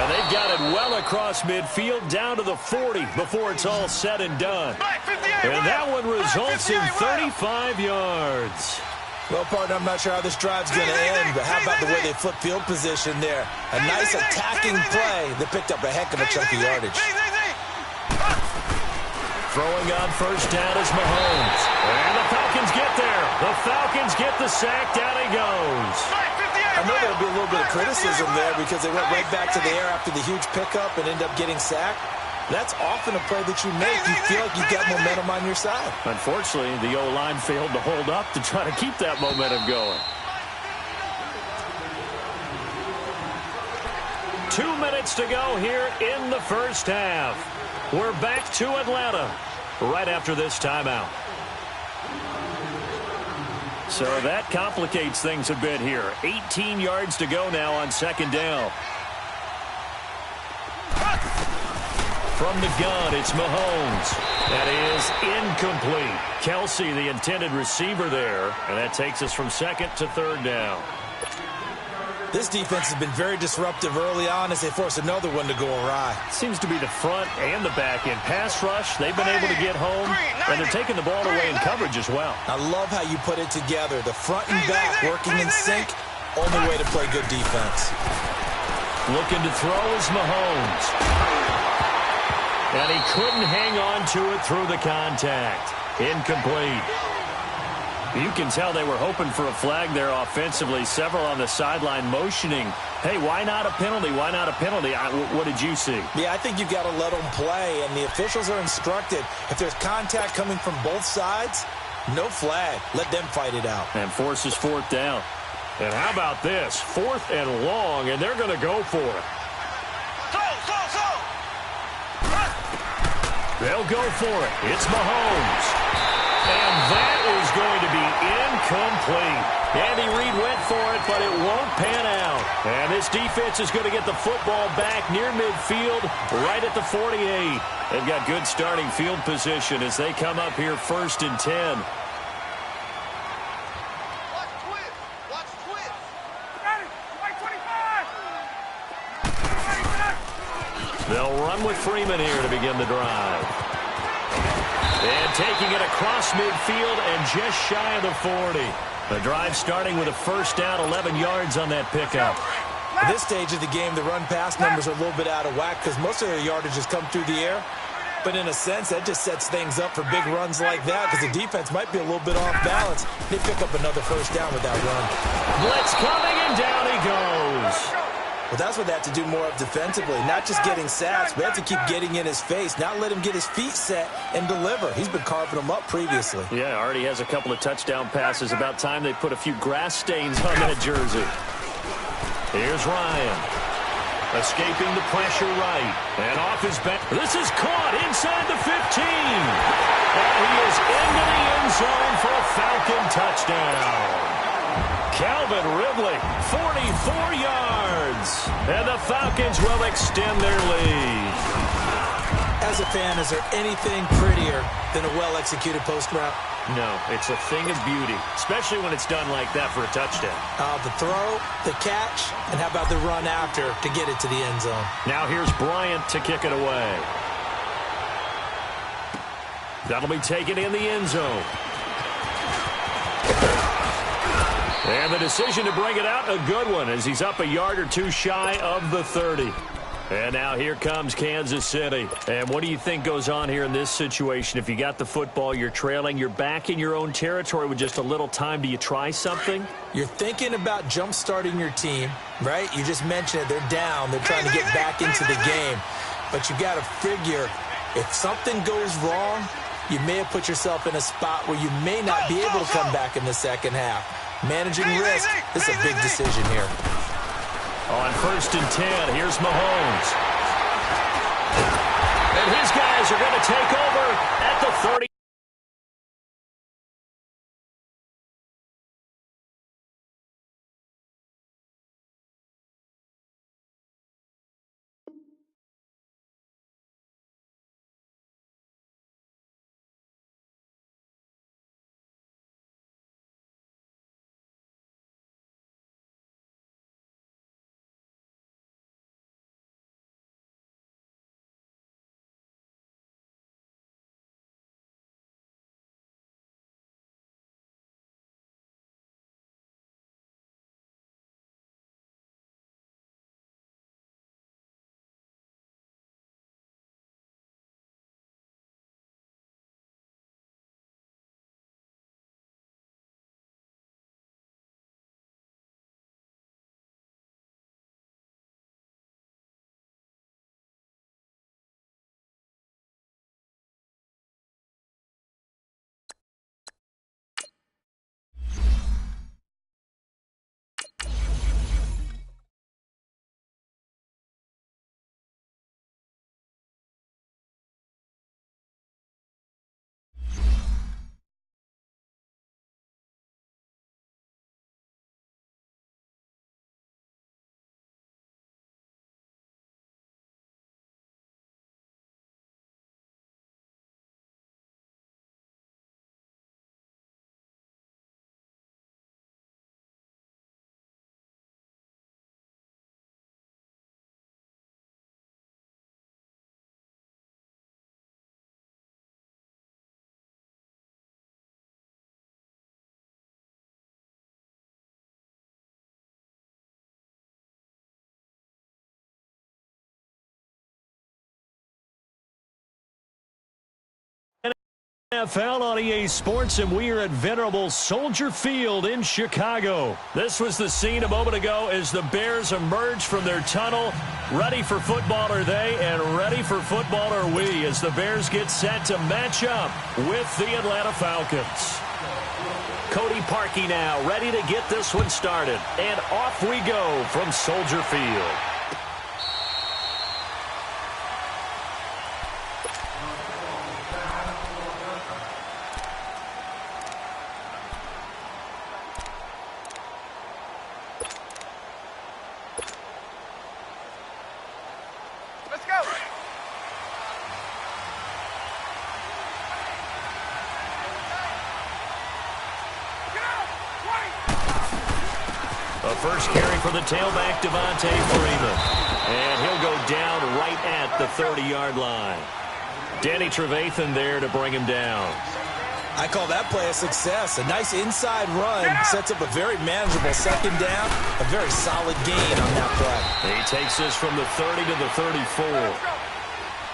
And they've got it well across midfield down to the 40 before it's all said and done. And that one results in 35 yards. Well, partner, I'm not sure how this drive's going to end, but how about the way they flip field position there? A nice attacking play that picked up a heck of a chunk of yardage. Throwing on first down is Mahomes. And the Falcons get there. The Falcons get the sack. Down he goes. I know there'll be a little bit of criticism there because they went right back to the air after the huge pickup and ended up getting sacked. That's often a play that you make. You feel like you've got momentum on your side. Unfortunately, the O-line failed to hold up to try to keep that momentum going. 2 minutes to go here in the first half. We're back to Atlanta right after this timeout. So that complicates things a bit here. 18 yards to go now on second down. From the gun, it's Mahomes. That is incomplete. Kelsey, the intended receiver there. And that takes us from second to third down. This defense has been very disruptive early on as they force another one to go awry. Seems to be the front and the back end. Pass rush, they've been able to get home, and they're taking the ball away in coverage as well. I love how you put it together. The front and back working in sync, only way to play good defense. Looking to throw is Mahomes. And he couldn't hang on to it through the contact. Incomplete. You can tell they were hoping for a flag there offensively. Several on the sideline motioning, hey, why not a penalty? Why not a penalty? What did you see? Yeah, I think you've got to let them play, and the officials are instructed. If there's contact coming from both sides, no flag. Let them fight it out. And forces fourth down. And how about this? 4th and long, and they're going to go for it. They'll go for it. It's Mahomes. And that is going to be incomplete. Andy Reid went for it, but it won't pan out. And this defense is going to get the football back near midfield, right at the 48. They've got good starting field position as they come up here 1st and 10. They'll run with Freeman here to begin the drive. And taking it across midfield and just shy of the 40. The drive starting with a first down, 11 yards on that pickup. At this stage of the game, the run-pass numbers are a little bit out of whack because most of their yardage has come through the air. But in a sense, that just sets things up for big runs like that because the defense might be a little bit off balance. They pick up another first down with that run. Blitz coming, and down he goes. Well, that's what they have to do more of defensively, not just getting sacks, but have to keep getting in his face, not let him get his feet set and deliver. He's been carving them up previously. Yeah, already has a couple of touchdown passes. About time they put a few grass stains on that jersey. Here's Ryan. Escaping the pressure right. And off his back. This is caught inside the 15. And he is into the end zone for a Falcon touchdown. Calvin Ridley, 44 yards. And the Falcons will extend their lead. As a fan, is there anything prettier than a well-executed post route? No, it's a thing of beauty, especially when it's done like that for a touchdown. The throw, the catch, and how about the run after to get it to the end zone? Now here's Bryant to kick it away. That'll be taken in the end zone. And the decision to bring it out, a good one, as he's up a yard or two shy of the 30. And now here comes Kansas City. And what do you think goes on here in this situation? If you got the football, you're trailing, you're back in your own territory with just a little time. Do you try something? You're thinking about jump-starting your team, right? You just mentioned it. They're down. They're trying to get back into the game. But you got to figure, if something goes wrong, you may have put yourself in a spot where you may not be able to come back in the second half. Managing risk, this is a big decision here. On 1st and 10, here's Mahomes. And his guys are going to take over at the 30. NFL on EA Sports, and we are at venerable Soldier Field in Chicago. This was the scene a moment ago as the Bears emerged from their tunnel. Ready for football are they, and ready for football are we, as the Bears get set to match up with the Atlanta Falcons. Cody Parkey now ready to get this one started, and off we go from Soldier Field. First carry for the tailback, Devontae Freeman. And he'll go down right at the 30-yard line. Danny Trevathan there to bring him down. I call that play a success. A nice inside run sets up a very manageable second down. A very solid gain on that play. He takes this from the 30 to the 34.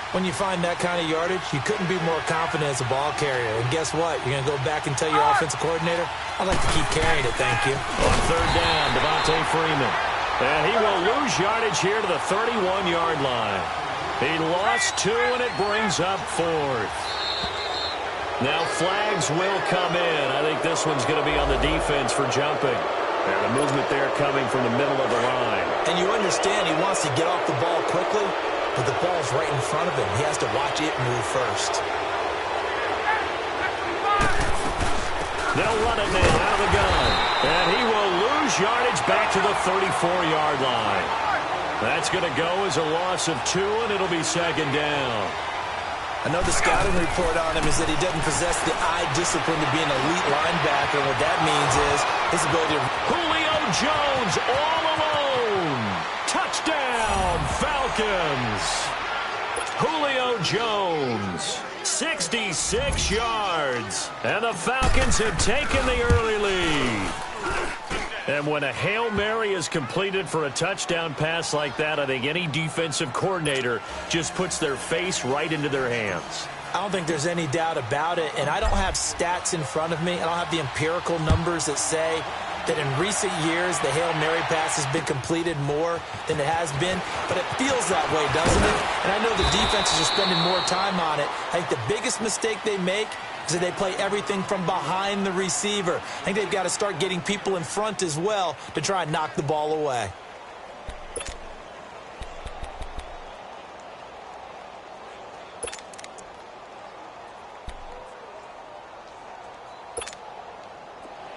When you find that kind of yardage, you couldn't be more confident as a ball carrier. And guess what? You're going to go back and tell your offensive coordinator, I'd like to keep carrying it, thank you. On third down, Devontae Freeman. And he will lose yardage here to the 31-yard line. He lost 2, and it brings up 4th. Now flags will come in. I think this one's going to be on the defense for jumping. And the movement there coming from the middle of the line. And you understand he wants to get off the ball quickly, but the ball's right in front of him. He has to watch it move first. They'll run it now out of the gun. And he will lose yardage back to the 34-yard line. That's going to go as a loss of 2, and it'll be second down. I know the scouting report on him is that he doesn't possess the eye discipline to be an elite linebacker. What that means is his ability to... Julio Jones all alone. Touchdown, Falcons. Julio Jones, 66 yards. And the Falcons have taken the early lead. And when a Hail Mary is completed for a touchdown pass like that, I think any defensive coordinator just puts their face right into their hands. I don't think there's any doubt about it, and I don't have stats in front of me. I don't have the empirical numbers that say that in recent years the Hail Mary pass has been completed more than it has been, but it feels that way, doesn't it? And I know the defenses are spending more time on it. I think the biggest mistake they make is that they play everything from behind the receiver. I think they've got to start getting people in front as well to try and knock the ball away.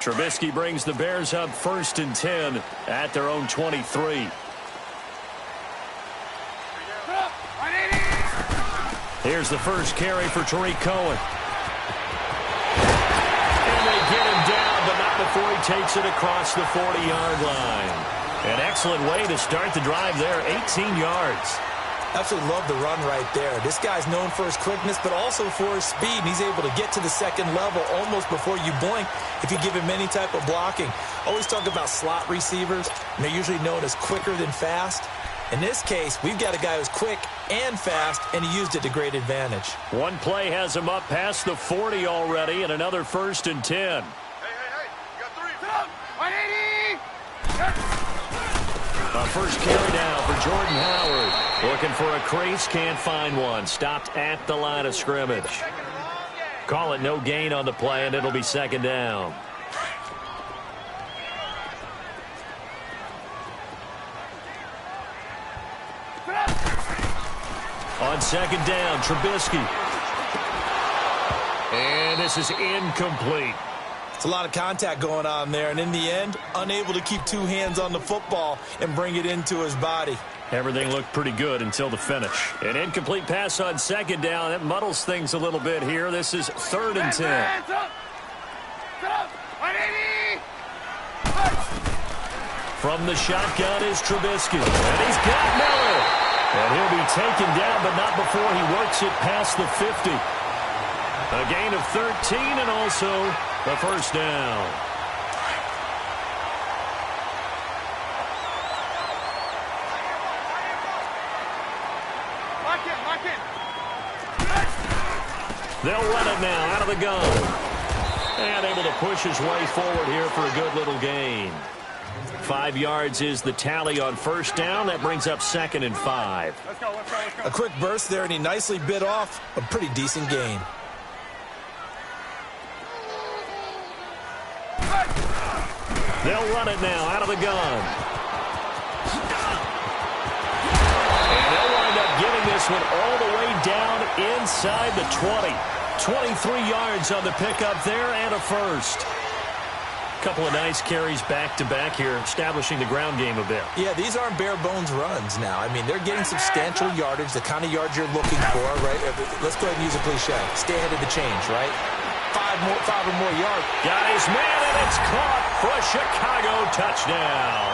Trubisky brings the Bears up 1st and 10 at their own 23. Here's the first carry for Tariq Cohen. And they get him down, but not before he takes it across the 40-yard line. An excellent way to start the drive there, 18 yards. Absolutely love the run right there. This guy's known for his quickness, but also for his speed. And he's able to get to the second level almost before you blink if you give him any type of blocking. Always talk about slot receivers, and they're usually known as quicker than fast. In this case, we've got a guy who's quick and fast, and he used it to great advantage. One play has him up past the 40 already, and another 1st and 10. Hey, you got 3. 180! A first carry down for Jordan Howard. Looking for a crease, can't find one. Stopped at the line of scrimmage. Call it no gain on the play, and it'll be second down. On second down, Trubisky. And this is incomplete. It's a lot of contact going on there, and in the end, unable to keep 2 hands on the football and bring it into his body. Everything looked pretty good until the finish. An incomplete pass on second down. That muddles things a little bit here. This is 3rd and 10. From the shotgun is Trubisky. And he's got Miller. And he'll be taken down, but not before he works it past the 50. A gain of 13 and also the first down. They'll run it now out of the gun. And able to push his way forward here for a good little gain. 5 yards is the tally on first down. That brings up 2nd and 5. Let's go. A quick burst there, and he nicely bit off a pretty decent gain. They'll run it now out of the gun. And they'll wind up getting this one all the way down inside the 20. 23 yards on the pickup there and a first. Couple of nice carries back-to-back here, establishing the ground game a bit. Yeah, these aren't bare-bones runs now. I mean, they're getting substantial yardage, the kind of yards you're looking for, right? Let's go ahead and use a cliche. Stay ahead of the change, right? 5 or more yards. Got his man, and it's caught for a Chicago touchdown.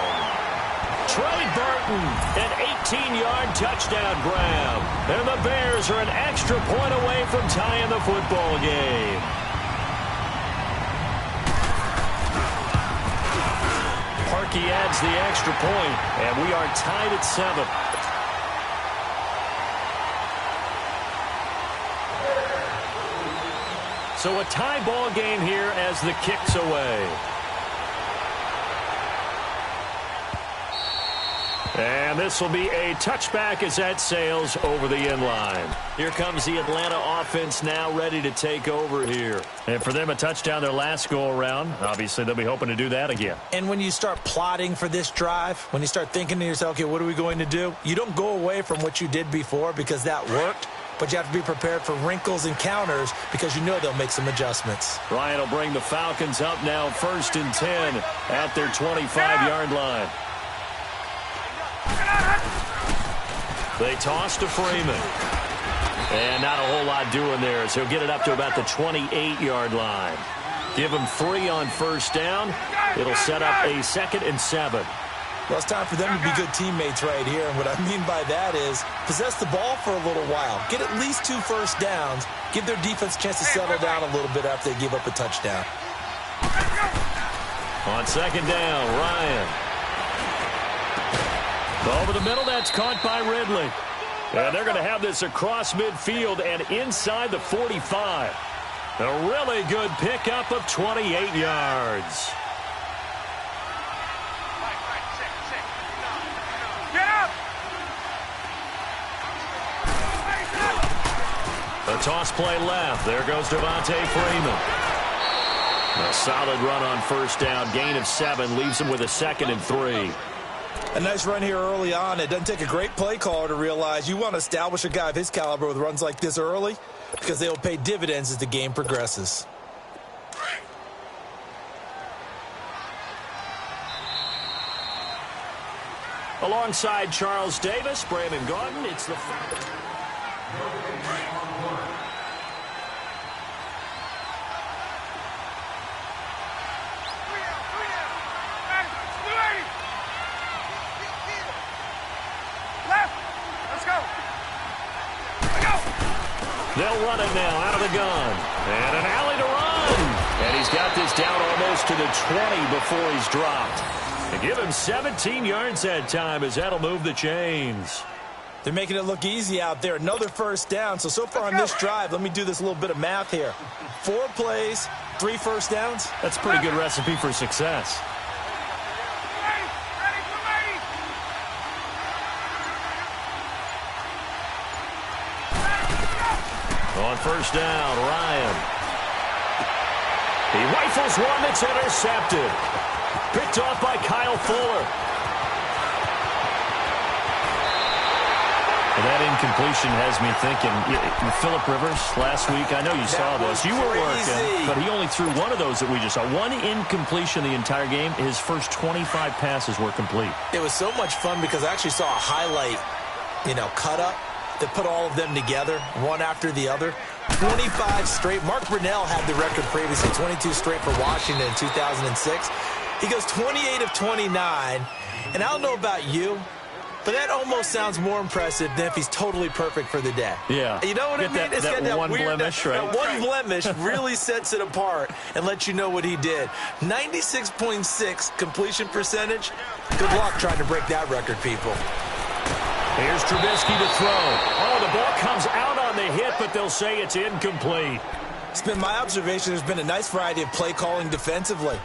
Trey Burton, an 18-yard touchdown grab. And the Bears are an extra point away from tying the football game. Parkey adds the extra point, and we are tied at 7. So a tie ball game here as the kick's away. And this will be a touchback as that sails over the end line. Here comes the Atlanta offense now ready to take over here. And for them, a touchdown their last go-around. Obviously, they'll be hoping to do that again. And when you start plotting for this drive, when you start thinking to yourself, okay, what are we going to do? You don't go away from what you did before because that worked. But you have to be prepared for wrinkles and counters because you know they'll make some adjustments. Ryan will bring the Falcons up now 1st and 10 at their 25-yard line. They toss to Freeman. And not a whole lot doing there as he'll get it up to about the 28-yard line. Give him 3 on first down. It'll set up a 2nd and 7. Well, it's time for them to be good teammates right here. And what I mean by that is possess the ball for a little while. Get at least 2 first downs. Give their defense a chance to settle down a little bit after they give up a touchdown. On 2nd down, Ryan. Over the middle, that's caught by Ridley. And they're going to have this across midfield and inside the 45. A really good pickup of 28 yards. A toss play left. There goes Devontae Freeman. A solid run on first down. Gain of 7 leaves him with a 2nd and 3. A nice run here early on. It doesn't take a great play caller to realize you want to establish a guy of his caliber with runs like this early because they will pay dividends as the game progresses. Alongside Charles Davis, Brandon Gordon, it's the... They'll run it now out of the gun. And an alley to run. And he's got this down almost to the 20 before he's dropped. And give him 17 yards that time as that'll move the chains. They're making it look easy out there. Another first down. So far on this drive, let me do this little bit of math here. 4 plays, 3 first downs. That's a pretty good recipe for success. On first down, Ryan. He rifles one that's intercepted. Picked off by Kyle Fuller. And that incompletion has me thinking, Phillip Rivers last week, I know you saw this. You were working, but he only threw one of those that we just saw. One incompletion the entire game. His first 25 passes were complete. It was so much fun because I actually saw a highlight, cut up that put all of them together, one after the other. 25 straight. Mark Brunell had the record previously, 22 straight for Washington in 2006. He goes 28 of 29. And I don't know about you, but that almost sounds more impressive than if he's totally perfect for the day. Yeah. You know what I mean? It's got that one weird blemish, right? That one blemish really sets it apart and lets you know what he did. 96.6 completion percentage. Good luck trying to break that record, people. Here's Trubisky to throw. Oh, the ball comes out on the hit, but they'll say it's incomplete. It's been my observation there's been a nice variety of play calling defensively.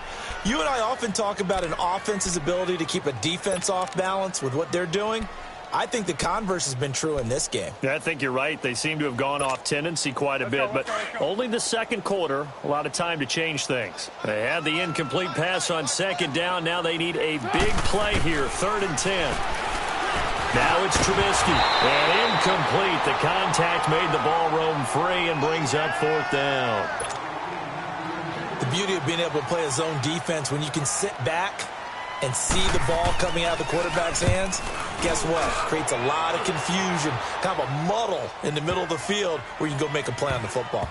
You and I often talk about an offense's ability to keep a defense off balance with what they're doing. I think the converse has been true in this game. Yeah, I think you're right. They seem to have gone off tendency quite a bit, but only the second quarter, a lot of time to change things. They had the incomplete pass on second down. Now they need a big play here, 3rd and 10. Now it's Trubisky, and incomplete. The contact made the ball roam free and brings up 4th down. The beauty of being able to play a zone defense when you can sit back and see the ball coming out of the quarterback's hands, guess what? Creates a lot of confusion, kind of a muddle in the middle of the field where you can go make a play on the football.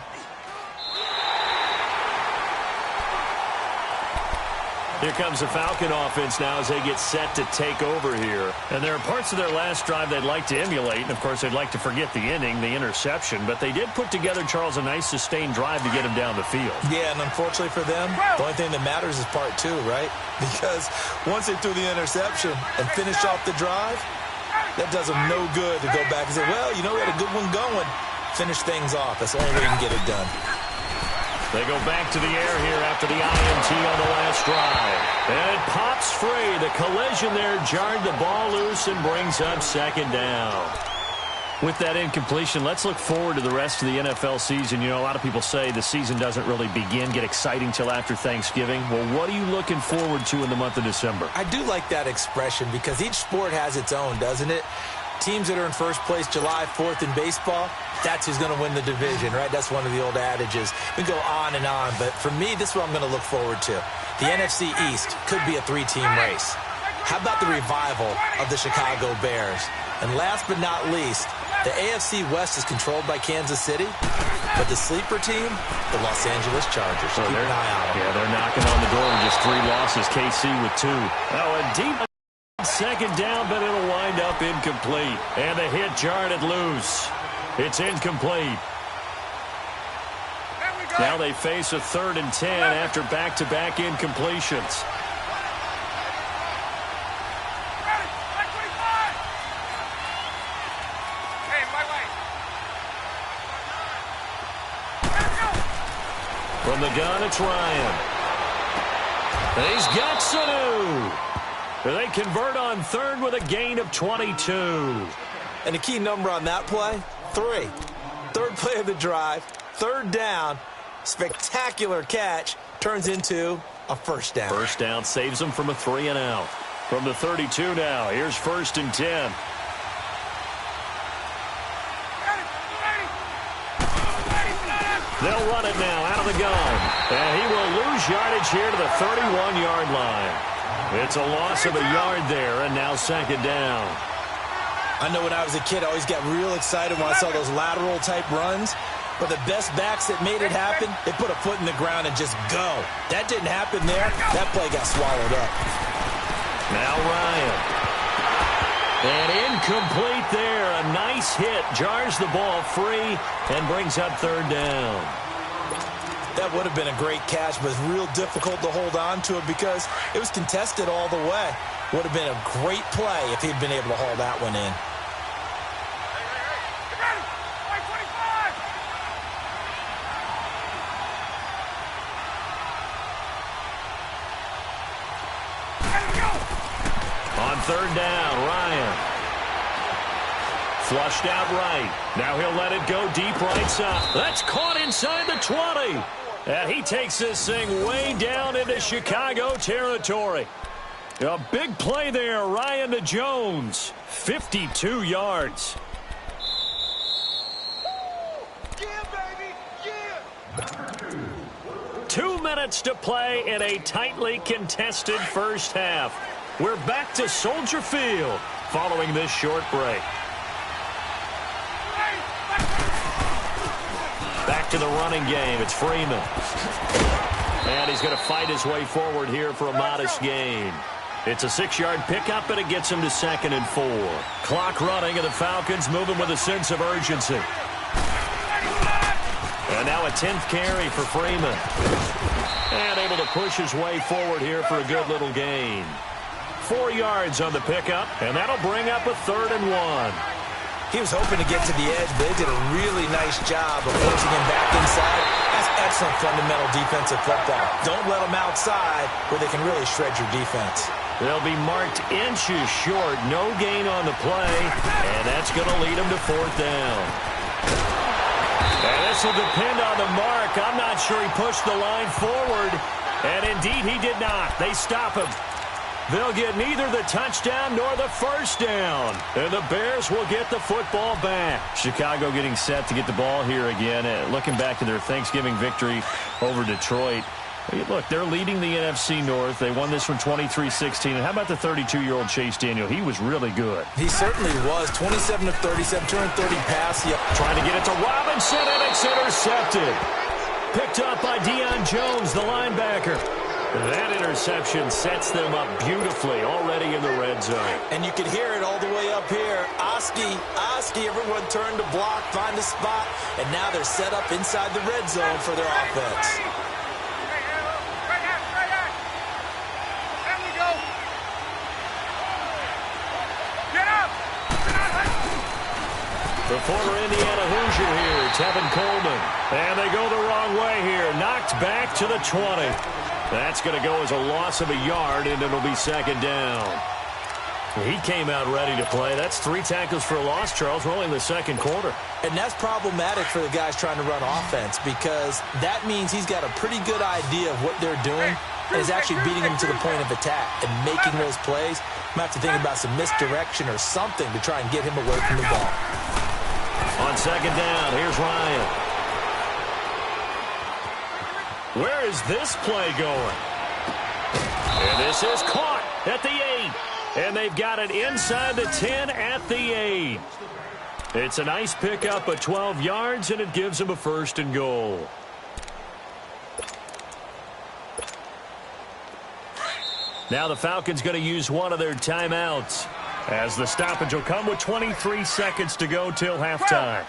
Here comes the Falcon offense now as they get set to take over here. And there are parts of their last drive they'd like to emulate. And, of course, they'd like to forget the ending, the interception. But they did put together, Charles, a nice sustained drive to get him down the field. Yeah, and unfortunately for them, the only thing that matters is part 2, right? Because once they threw the interception and finished off the drive, that does them no good to go back and say, well, you know, we had a good one going. Finish things off. That's the only way you can get it done. They go back to the air here after the INT on the last drive. And it pops free. The collision there jarred the ball loose and brings up 2nd down. With that incompletion, let's look forward to the rest of the NFL season. You know, a lot of people say the season doesn't really get exciting till after Thanksgiving. Well, what are you looking forward to in the month of December? I do like that expression because each sport has its own, doesn't it? Teams that are in first place July 4th in baseball, that's who's going to win the division, right? That's one of the old adages. We go on and on, but for me, this is what I'm going to look forward to. The NFC East could be a 3-team race. How about the revival of the Chicago Bears? And last but not least, the AFC West is controlled by Kansas City, but the sleeper team, the Los Angeles Chargers. Keep an eye on them. Yeah, they're knocking on the door with just 3 losses. KC with 2. Oh, a deep 2nd down, but it'll wind up incomplete. And the hit jarred it loose. It's incomplete. Now they face a 3rd and 10 after back-to-back incompletions. From the gun, it's Ryan. And he's got Sanu. They convert on 3rd with a gain of 22. And the key number on that play, 3. 3rd play of the drive, 3rd down, spectacular catch, turns into a 1st down. 1st down saves them from a 3-and-out. From the 32 now, here's 1st and 10. They'll run it now out of the gun. And he will lose yardage here to the 31-yard line. It's a loss of a yard there, and now 2nd down. I know when I was a kid, I always got real excited when I saw those lateral-type runs. But the best backs that made it happen, they put a foot in the ground and just go. That didn't happen there. That play got swallowed up. Now Ryan. And incomplete there. A nice hit. Jars the ball free and brings up 3rd down. That would have been a great catch, but it's real difficult to hold on to it because it was contested all the way. Would have been a great play if he'd been able to haul that one in. On 3rd down, Ryan. Flushed out right. Now he'll let it go deep right side. That's caught inside the 20. And he takes this thing way down into Chicago territory. A big play there, Ryan to Jones. 52 yards. Yeah, baby, yeah. 2 minutes to play in a tightly contested first half. We're back to Soldier Field following this short break. Back to the running game. It's Freeman. And he's going to fight his way forward here for a modest gain. It's a 6-yard pickup, and it gets him to 2nd and 4. Clock running, and the Falcons moving with a sense of urgency. And now a 10th carry for Freeman. And able to push his way forward here for a good little gain. 4 yards on the pickup, and that'll bring up a 3rd and 1. He was hoping to get to the edge, but they did a really nice job of forcing him back inside. That's excellent fundamental defensive football. Don't let them outside where they can really shred your defense. They'll be marked inches short. No gain on the play, and that's going to lead them to 4th down. And this will depend on the mark. I'm not sure he pushed the line forward, and indeed he did not. They stop him. They'll get neither the touchdown nor the 1st down. And the Bears will get the football back. Chicago getting set to get the ball here again. Looking back to their Thanksgiving victory over Detroit. Look, they're leading the NFC North. They won this one 23-16. And how about the 32-year-old Chase Daniel? He was really good. He certainly was. 27 of 37, 230 pass. Yep. Trying to get it to Robinson, and it's intercepted. Picked up by Deion Jones, the linebacker. That interception sets them up beautifully already in the red zone. And you can hear it all the way up here. Oski, everyone turned to block, find a spot, and now they're set up inside the red zone for their offense. The former Indiana Hoosier here, Tevin Coleman. And they go the wrong way here. Knocked back to the 20. That's going to go as a loss of a yard, and it'll be 2nd down. He came out ready to play. That's 3 tackles for a loss, Charles. We're only in the 2nd quarter. And that's problematic for the guys trying to run offense because that means he's got a pretty good idea of what they're doing and is actually beating them to the point of attack and making those plays. I'm going to have to think about some misdirection or something to try and get him away from the ball. On 2nd down, here's Ryan. Where is this play going? And this is caught at the 8. And they've got it inside the 10 at the 8. It's a nice pickup of 12 yards, and it gives them a 1st and goal. Now the Falcons going to use one of their timeouts, as the stoppage will come with 23 seconds to go till halftime.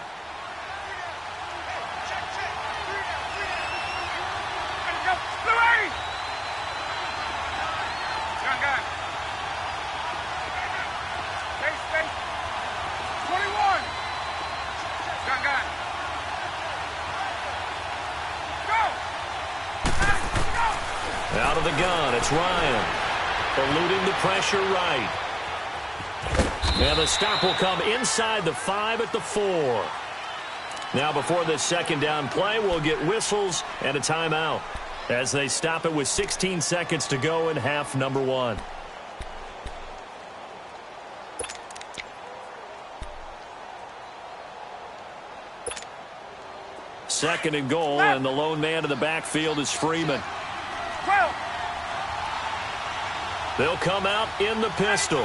Out of the gun, it's Ryan. Eluding the pressure right. And the stop will come inside the 5 at the 4. Now before this 2nd down play, we'll get whistles and a timeout as they stop it with 16 seconds to go in half number 1. Second and goal, and the lone man in the backfield is Freeman. They'll come out in the pistol.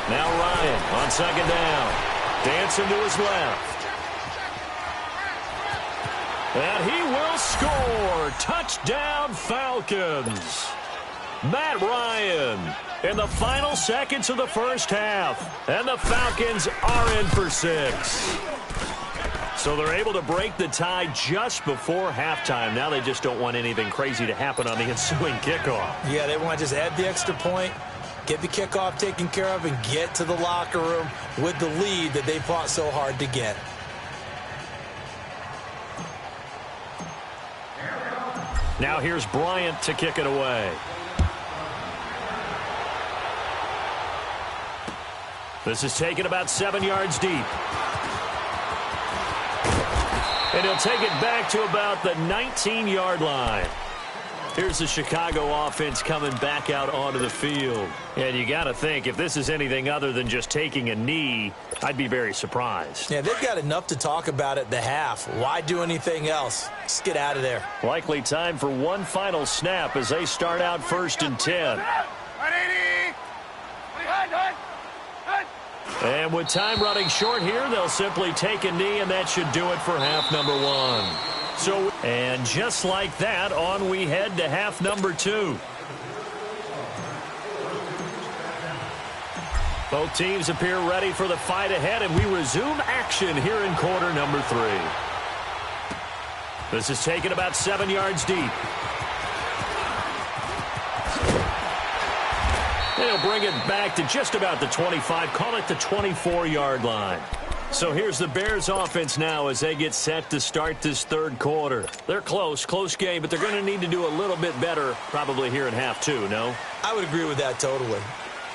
Now Ryan on 2nd down. Dancing to his left. And he will score. Touchdown Falcons. Matt Ryan in the final seconds of the 1st half. And the Falcons are in for 6. So they're able to break the tie just before halftime. Now they just don't want anything crazy to happen on the ensuing kickoff. Yeah, they want to just add the extra point, get the kickoff taken care of, and get to the locker room with the lead that they fought so hard to get. Now here's Bryant to kick it away. This is taken about 7 yards deep. And he'll take it back to about the 19-yard line. Here's the Chicago offense coming back out onto the field. And you got to think, if this is anything other than just taking a knee, I'd be very surprised. Yeah, they've got enough to talk about at the half. Why do anything else? Just get out of there. Likely time for one final snap as they start out 1st and 10. And with time running short here, they'll simply take a knee, and that should do it for half number 1. And just like that, on we head to half number 2. Both teams appear ready for the fight ahead, and we resume action here in quarter number 3. This is taken about 7 yards deep. They'll bring it back to just about the 25. Call it the 24-yard line. So here's the Bears offense now as they get set to start this third quarter. They're close game, but they're going to need to do a little bit better probably here in half two, no? I would agree with that totally.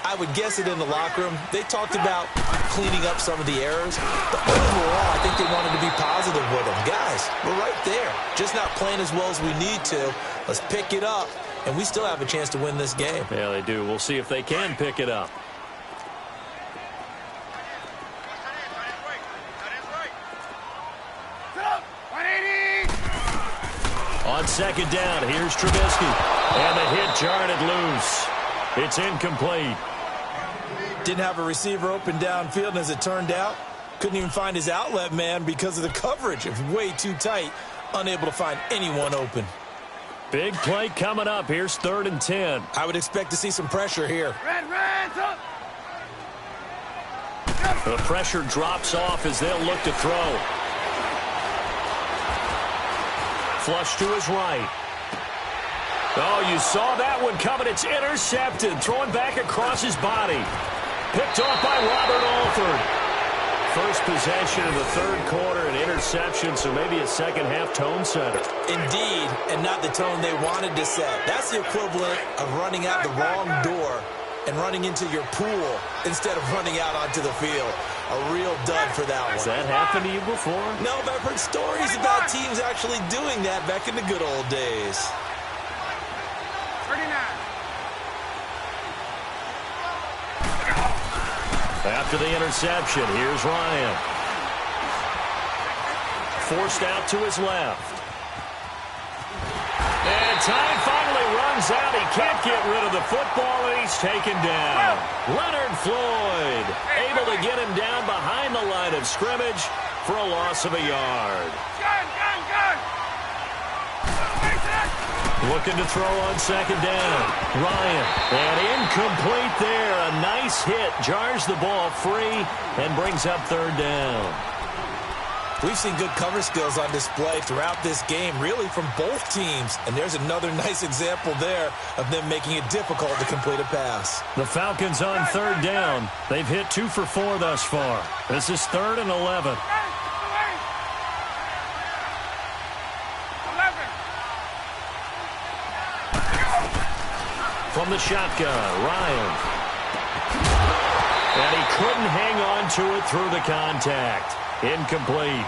I would guess it in the locker room. They talked about cleaning up some of the errors. But overall, I think they wanted to be positive with them. Guys, we're right there. Just not playing as well as we need to. Let's pick it up, and we still have a chance to win this game. Yeah, they do. We'll see if they can pick it up. On second down, here's Trubisky. And the hit jarred it loose. It's incomplete. Didn't have a receiver open downfield, and as it turned out, couldn't even find his outlet man because of the coverage. It was way too tight, unable to find anyone open. Big play coming up. Here's 3rd and 10. I would expect to see some pressure here. The pressure drops off as they'll look to throw. Flush to his right. Oh, you saw that one coming. It's intercepted. Throwing back across his body. Picked off by Robert Alford. First possession of the third quarter, an interception, so maybe a second-half tone setter. Indeed, and not the tone they wanted to set. That's the equivalent of running out the wrong door and running into your pool instead of running out onto the field. A real dud for that one. Has that happened to you before? No, but I've heard stories about teams actually doing that back in the good old days. 39. After the interception, here's Ryan. Forced out to his left. And time finally runs out. He can't get rid of the football, and he's taken down. Leonard Floyd able to get him down behind the line of scrimmage for a loss of a yard. Gun! Looking to throw on second down. Ryan, and incomplete there. A nice hit. Jars the ball free and brings up 3rd down. We've seen good cover skills on display throughout this game, really from both teams. And there's another nice example there of them making it difficult to complete a pass. The Falcons on 3rd down. They've hit 2 for 4 thus far. This is 3rd and 11. From the shotgun, Ryan. And he couldn't hang on to it through the contact. Incomplete.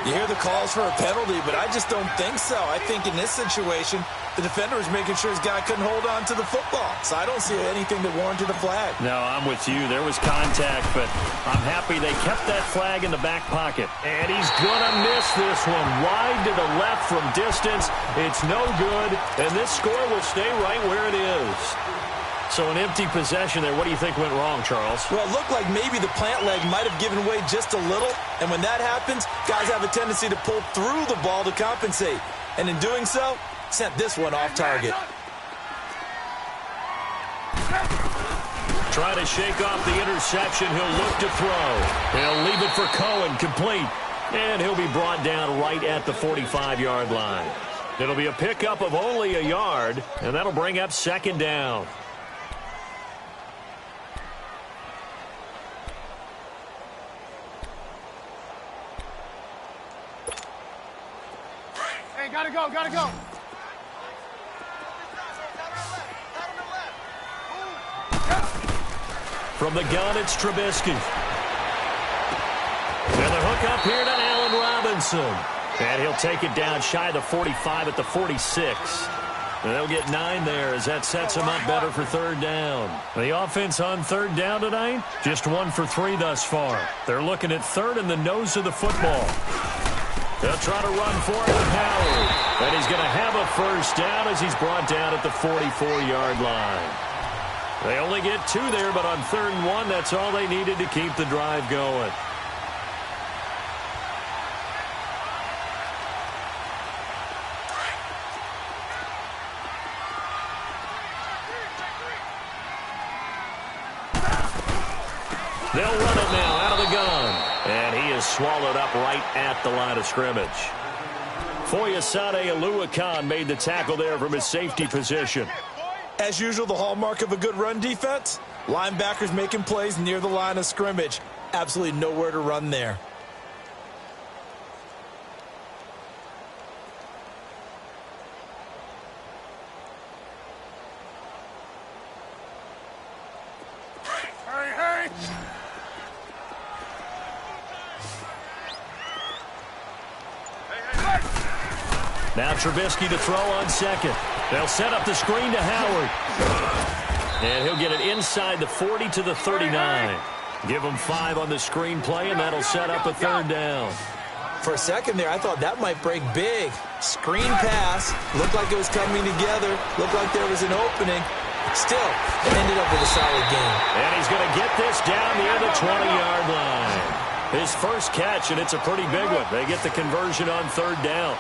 You hear the calls for a penalty, but I just don't think so. I think in this situation, the defender was making sure his guy couldn't hold on to the football. So I don't see anything that warranted a flag. No, I'm with you. There was contact, but I'm happy they kept that flag in the back pocket. And he's going to miss this one. Wide to the left from distance. It's no good, and this score will stay right where it is. So an empty possession there. What do you think went wrong, Charles? Well, it looked like maybe the plant leg might have given way just a little. And when that happens, guys have a tendency to pull through the ball to compensate. And in doing so, sent this one off target. Try to shake off the interception. He'll look to throw. He'll leave it for Cohen, complete. And he'll be brought down right at the 45-yard line. It'll be a pickup of only a yard, and that'll bring up 2nd down. Hey, gotta go. From the gun, it's Trubisky. And the hook up here to Allen Robinson. And he'll take it down shy of the 45 at the 46. And they'll get 9 there as that sets them up better for 3rd down. The offense on 3rd down tonight, just 1 for 3 thus far. They're looking at 3rd in the nose of the football. They'll try to run for it with Howard. And he's going to have a 1st down as he's brought down at the 44-yard line. They only get 2 there, but on 3rd and 1, that's all they needed to keep the drive going. They'll run it now out of the gun. And he is swallowed up right at the line of scrimmage. Foyesade Oluwakan made the tackle there from his safety position. As usual, the hallmark of a good run defense, linebackers making plays near the line of scrimmage. Absolutely nowhere to run there. Now Trubisky to throw on second. They'll set up the screen to Howard. And he'll get it inside the 40 to the 39. Give him 5 on the screen play, and that'll set up a third down. For a second there, I thought that might break big. Screen pass. Looked like it was coming together. Looked like there was an opening. Still, it ended up with a solid game. And he's going to get this down near the 20-yard line. His first catch, and it's a pretty big one. They get the conversion on third down.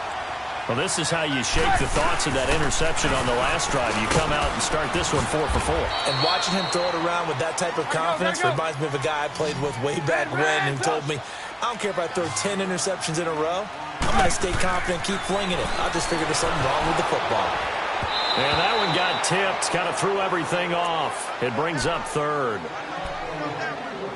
Well, this is how you shake the thoughts of that interception on the last drive. You come out and start this one 4 for 4. And watching him throw it around with that type of confidence reminds me of a guy I played with way back when who told me, I don't care if I throw 10 interceptions in a row. I'm going to stay confident, keep flinging it. I just figured there's something wrong with the football. And that one got tipped, kind of threw everything off. It brings up third.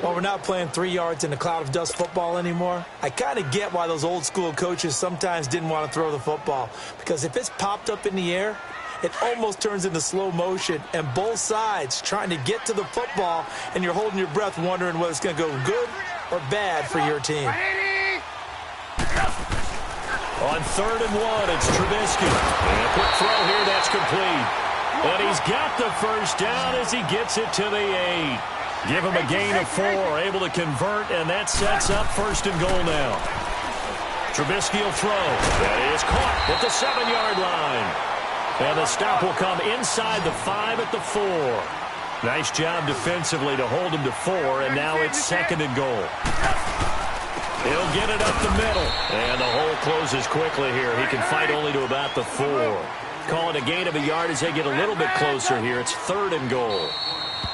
Well, we're not playing 3 yards in a cloud of dust football anymore. I kind of get why those old school coaches sometimes didn't want to throw the football. Because if it's popped up in the air, it almost turns into slow motion. And both sides trying to get to the football, and you're holding your breath wondering whether it's going to go good or bad for your team. On 3rd and 1, it's Trubisky. And a quick throw here, that's complete. And he's got the first down as he gets it to the 8. Give him a gain of 4, able to convert, and that sets up 1st and goal now. Trubisky will throw. That is caught at the 7-yard line. And the stop will come inside the 5 at the 4. Nice job defensively to hold him to 4, and now it's 2nd and goal. He'll get it up the middle, and the hole closes quickly here. He can fight only to about the 4. Call it a gain of a yard as they get a little bit closer here. It's 3rd and goal.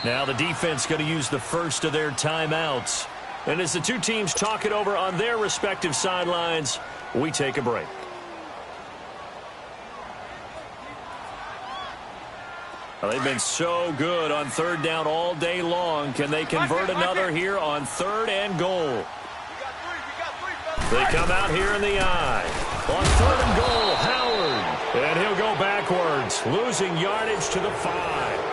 Now the defense going to use the first of their timeouts. And as the two teams talk it over on their respective sidelines, we take a break. Well, they've been so good on 3rd down all day long. Can they convert another here on 3rd and goal? They come out here in the eye. On 3rd and goal, Howard. And he'll go backwards, losing yardage to the 5.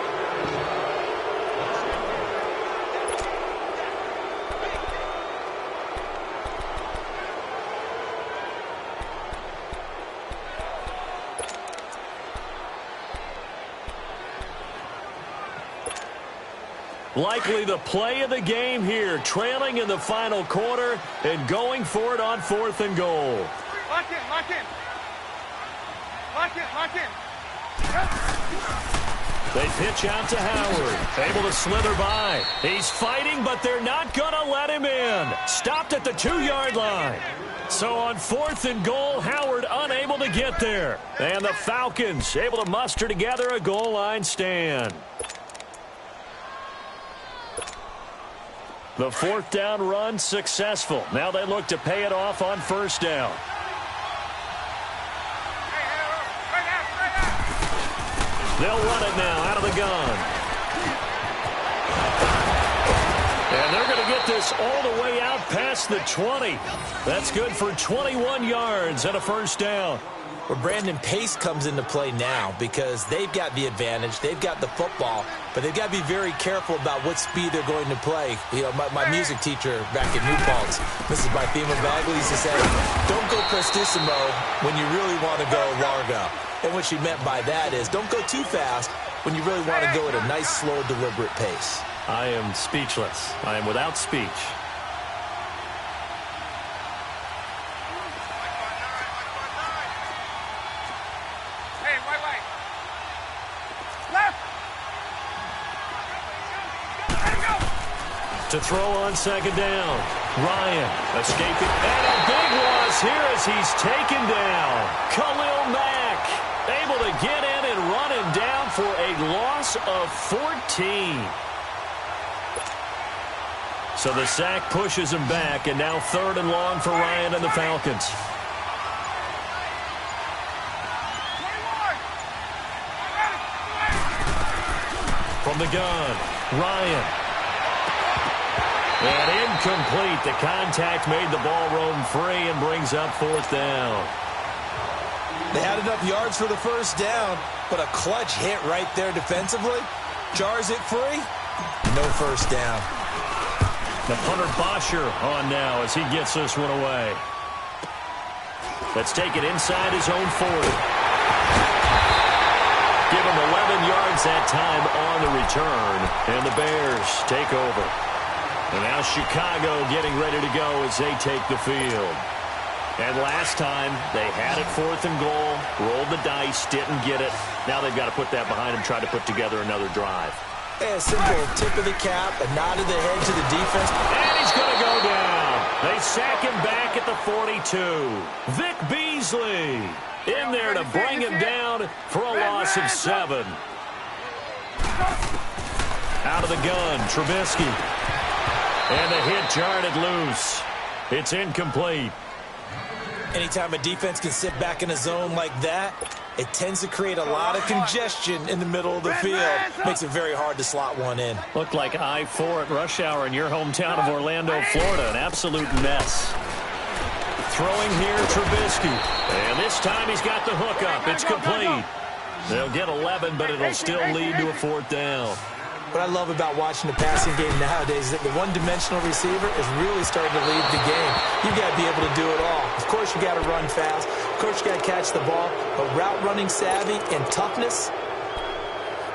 Likely the play of the game here, trailing in the final quarter and going for it on 4th and goal. Lock in, lock in. Lock in, lock in. They pitch out to Howard, able to slither by. He's fighting, but they're not going to let him in. Stopped at the 2-yard line. So on 4th and goal, Howard unable to get there. And the Falcons able to muster together a goal line stand. The 4th down run successful. Now they look to pay it off on 1st down. They'll run it now out of the gun. And they're going to get this all the way out past the 20. That's good for 21 yards and a 1st down. Where Brandon, pace comes into play now because they've got the advantage. They've got the football, but they've got to be very careful about what speed they're going to play. You know, my music teacher back at New Paltz, Mrs. Bythema Bagley, used to say, don't go prestissimo when you really want to go largo. And what she meant by that is don't go too fast when you really want to go at a nice, slow, deliberate pace. I am speechless. I am without speech. To throw on 2nd down. Ryan escaping. And a big loss here as he's taken down. Khalil Mack able to get in and run him down for a loss of 14. So the sack pushes him back, and now 3rd and long for Ryan and the Falcons. From the gun, Ryan. And incomplete. The contact made the ball roam free and brings up 4th down. They had enough yards for the first down, but a clutch hit right there defensively. Jars it free. No first down. The punter Bosher on now as he gets this one away. Let's take it inside his own 40. Give him 11 yards that time on the return, and the Bears take over. And now Chicago getting ready to go as they take the field. And last time, they had it 4th and goal, rolled the dice, didn't get it. Now they've got to put that behind them, try to put together another drive. A simple tip of the cap, a nod of the head to the defense. And he's going to go down. They sack him back at the 42. Vic Beasley in there to bring him down for a loss of 7. Out of the gun, Trubisky. And the hit jarred it loose. It's incomplete. Anytime a defense can sit back in a zone like that, it tends to create a lot of congestion in the middle of the field. Makes it very hard to slot one in. Looked like I-4 at rush hour in your hometown of Orlando, Florida. An absolute mess. Throwing here, Trubisky. And this time he's got the hook up. It's complete. They'll get 11, but it'll still lead to a 4th down. What I love about watching the passing game nowadays is that the one-dimensional receiver is really starting to lead the game. You've got to be able to do it all. Of course, you got to run fast. Of course, you got to catch the ball. But route running savvy and toughness,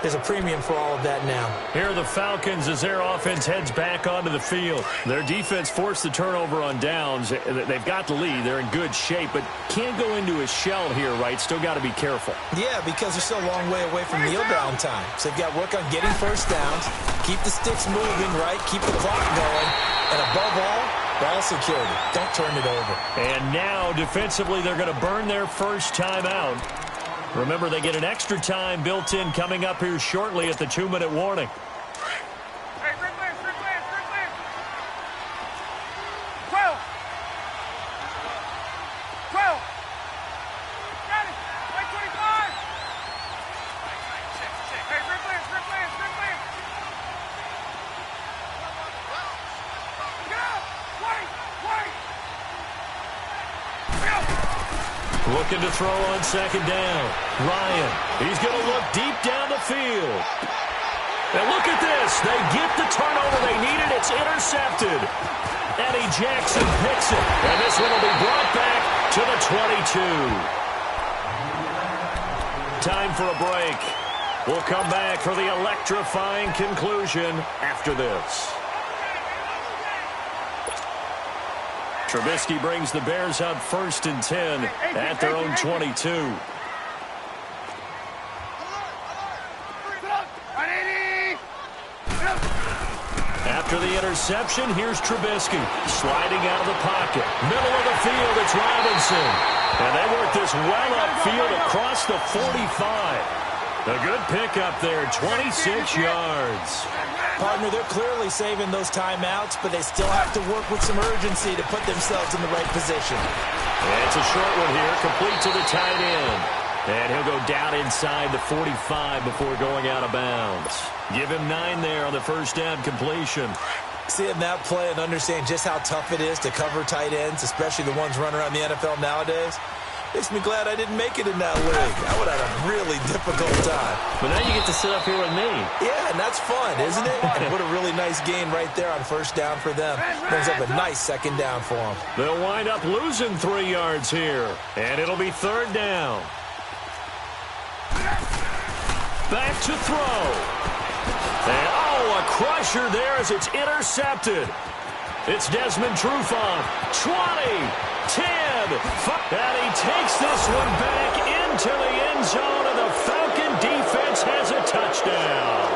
there's a premium for all of that now. Here are the Falcons as their offense heads back onto the field. Their defense forced the turnover on downs. They've got the lead. They're in good shape, but can't go into a shell here, right? Still got to be careful. Yeah, because they're still a long way away from kneel down time. So they've got to work on getting first downs, keep the sticks moving, right? Keep the clock going. And above all, ball security. Don't turn it over. And now, defensively, they're going to burn their first time out. Remember, they get an extra time built in coming up here shortly at the 2-minute warning. Hey, red lance, red lance, red lance. 12. 12. Got it. Like 25. Hey, red lance, red lance, red lance. Get out. Wait, wait. Get out. Looking to throw on 2nd down. Ryan, he's going to look deep down the field. And look at this. They get the turnover they needed. It's intercepted. Eddie Jackson picks it. And this one will be brought back to the 22. Time for a break. We'll come back for the electrifying conclusion after this. Trubisky brings the Bears up 1st and 10 at their own 22. After the interception, here's Trubisky sliding out of the pocket. Middle of the field, it's Robinson. And they work this well upfield across the 45. A good pickup there, 26 yards. Partner, they're clearly saving those timeouts, but they still have to work with some urgency to put themselves in the right position. And it's a short one here, complete to the tight end. And he'll go down inside the 45 before going out of bounds. Give him 9 there on the first down completion. Seeing that play and understand just how tough it is to cover tight ends, especially the ones running around the NFL nowadays, makes me glad I didn't make it in that league. I would have had a really difficult time. But now you get to sit up here with me. Yeah, and that's fun, isn't it? And what a really nice gain right there on first down for them. Brings up a nice 2nd down for them. They'll wind up losing 3 yards here. And it'll be 3rd down. Back to throw. And, a crusher there as it's intercepted. It's Desmond Trufant. 20, 10, 5. And he takes this one back into the end zone, and the Falcon defense has a touchdown.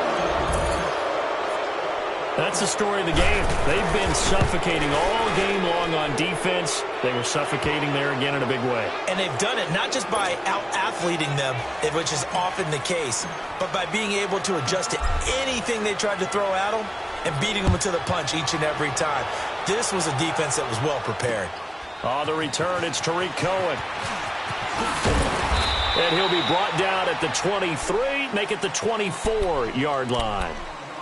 That's the story of the game. They've been suffocating all game long on defense. They were suffocating there again in a big way. And they've done it not just by out-athleting them, which is often the case, but by being able to adjust to anything they tried to throw at them and beating them to the punch each and every time. This was a defense that was well prepared. On the return, it's Tariq Cohen. And he'll be brought down at the 23, make it the 24-yard line.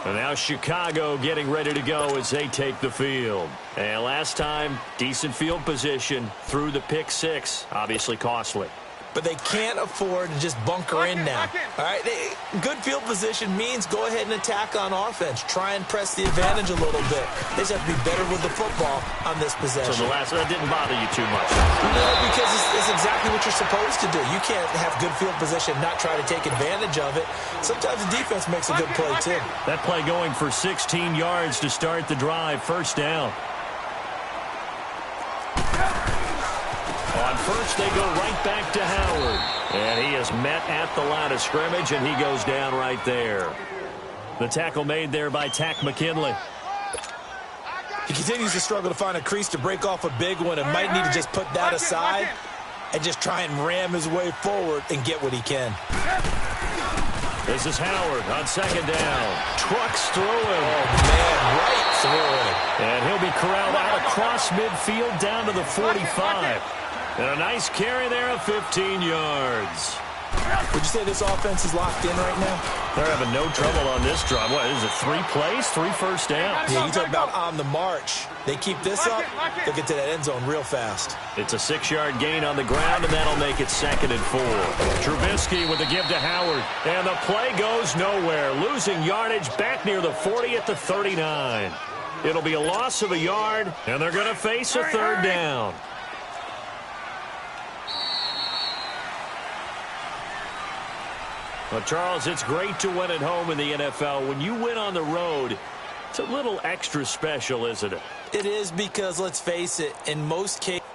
And now Chicago getting ready to go as they take the field. And last time, decent field position through the pick six. Obviously costly. But they can't afford to just bunker in now. All right, good field position means go ahead and attack on offense. Try and press the advantage a little bit. They just have to be better with the football on this possession. So the last one didn't bother you too much? No, because it's exactly what you're supposed to do. You can't have good field position, not try to take advantage of it. Sometimes the defense makes a good play, too. That play going for 16 yards to start the drive. First down. On first, they go right back to Howard. And he is met at the line of scrimmage, and he goes down right there. The tackle made there by Tack McKinley. He continues to struggle to find a crease to break off a big one and might need to just put that aside and just try and ram his way forward and get what he can. This is Howard on second down. Trucks through him. Oh, man, right through him. And he'll be corralled out across midfield down to the 45. And a nice carry there of 15 yards. Would you say this offense is locked in right now? They're having no trouble on this drive. What is it, 3 plays, 3 first downs? Yeah, you talk about on the march. They keep this up, they'll get to that end zone real fast. It's a 6-yard gain on the ground, and that'll make it 2nd and 4. Trubisky with the give to Howard. And the play goes nowhere. Losing yardage back near the 40 at the 39. It'll be a loss of a yard, and they're going to face a 3rd down. Well, Charles, it's great to win at home in the NFL. When you win on the road, it's a little extra special, isn't it? It is because, let's face it, in most cases,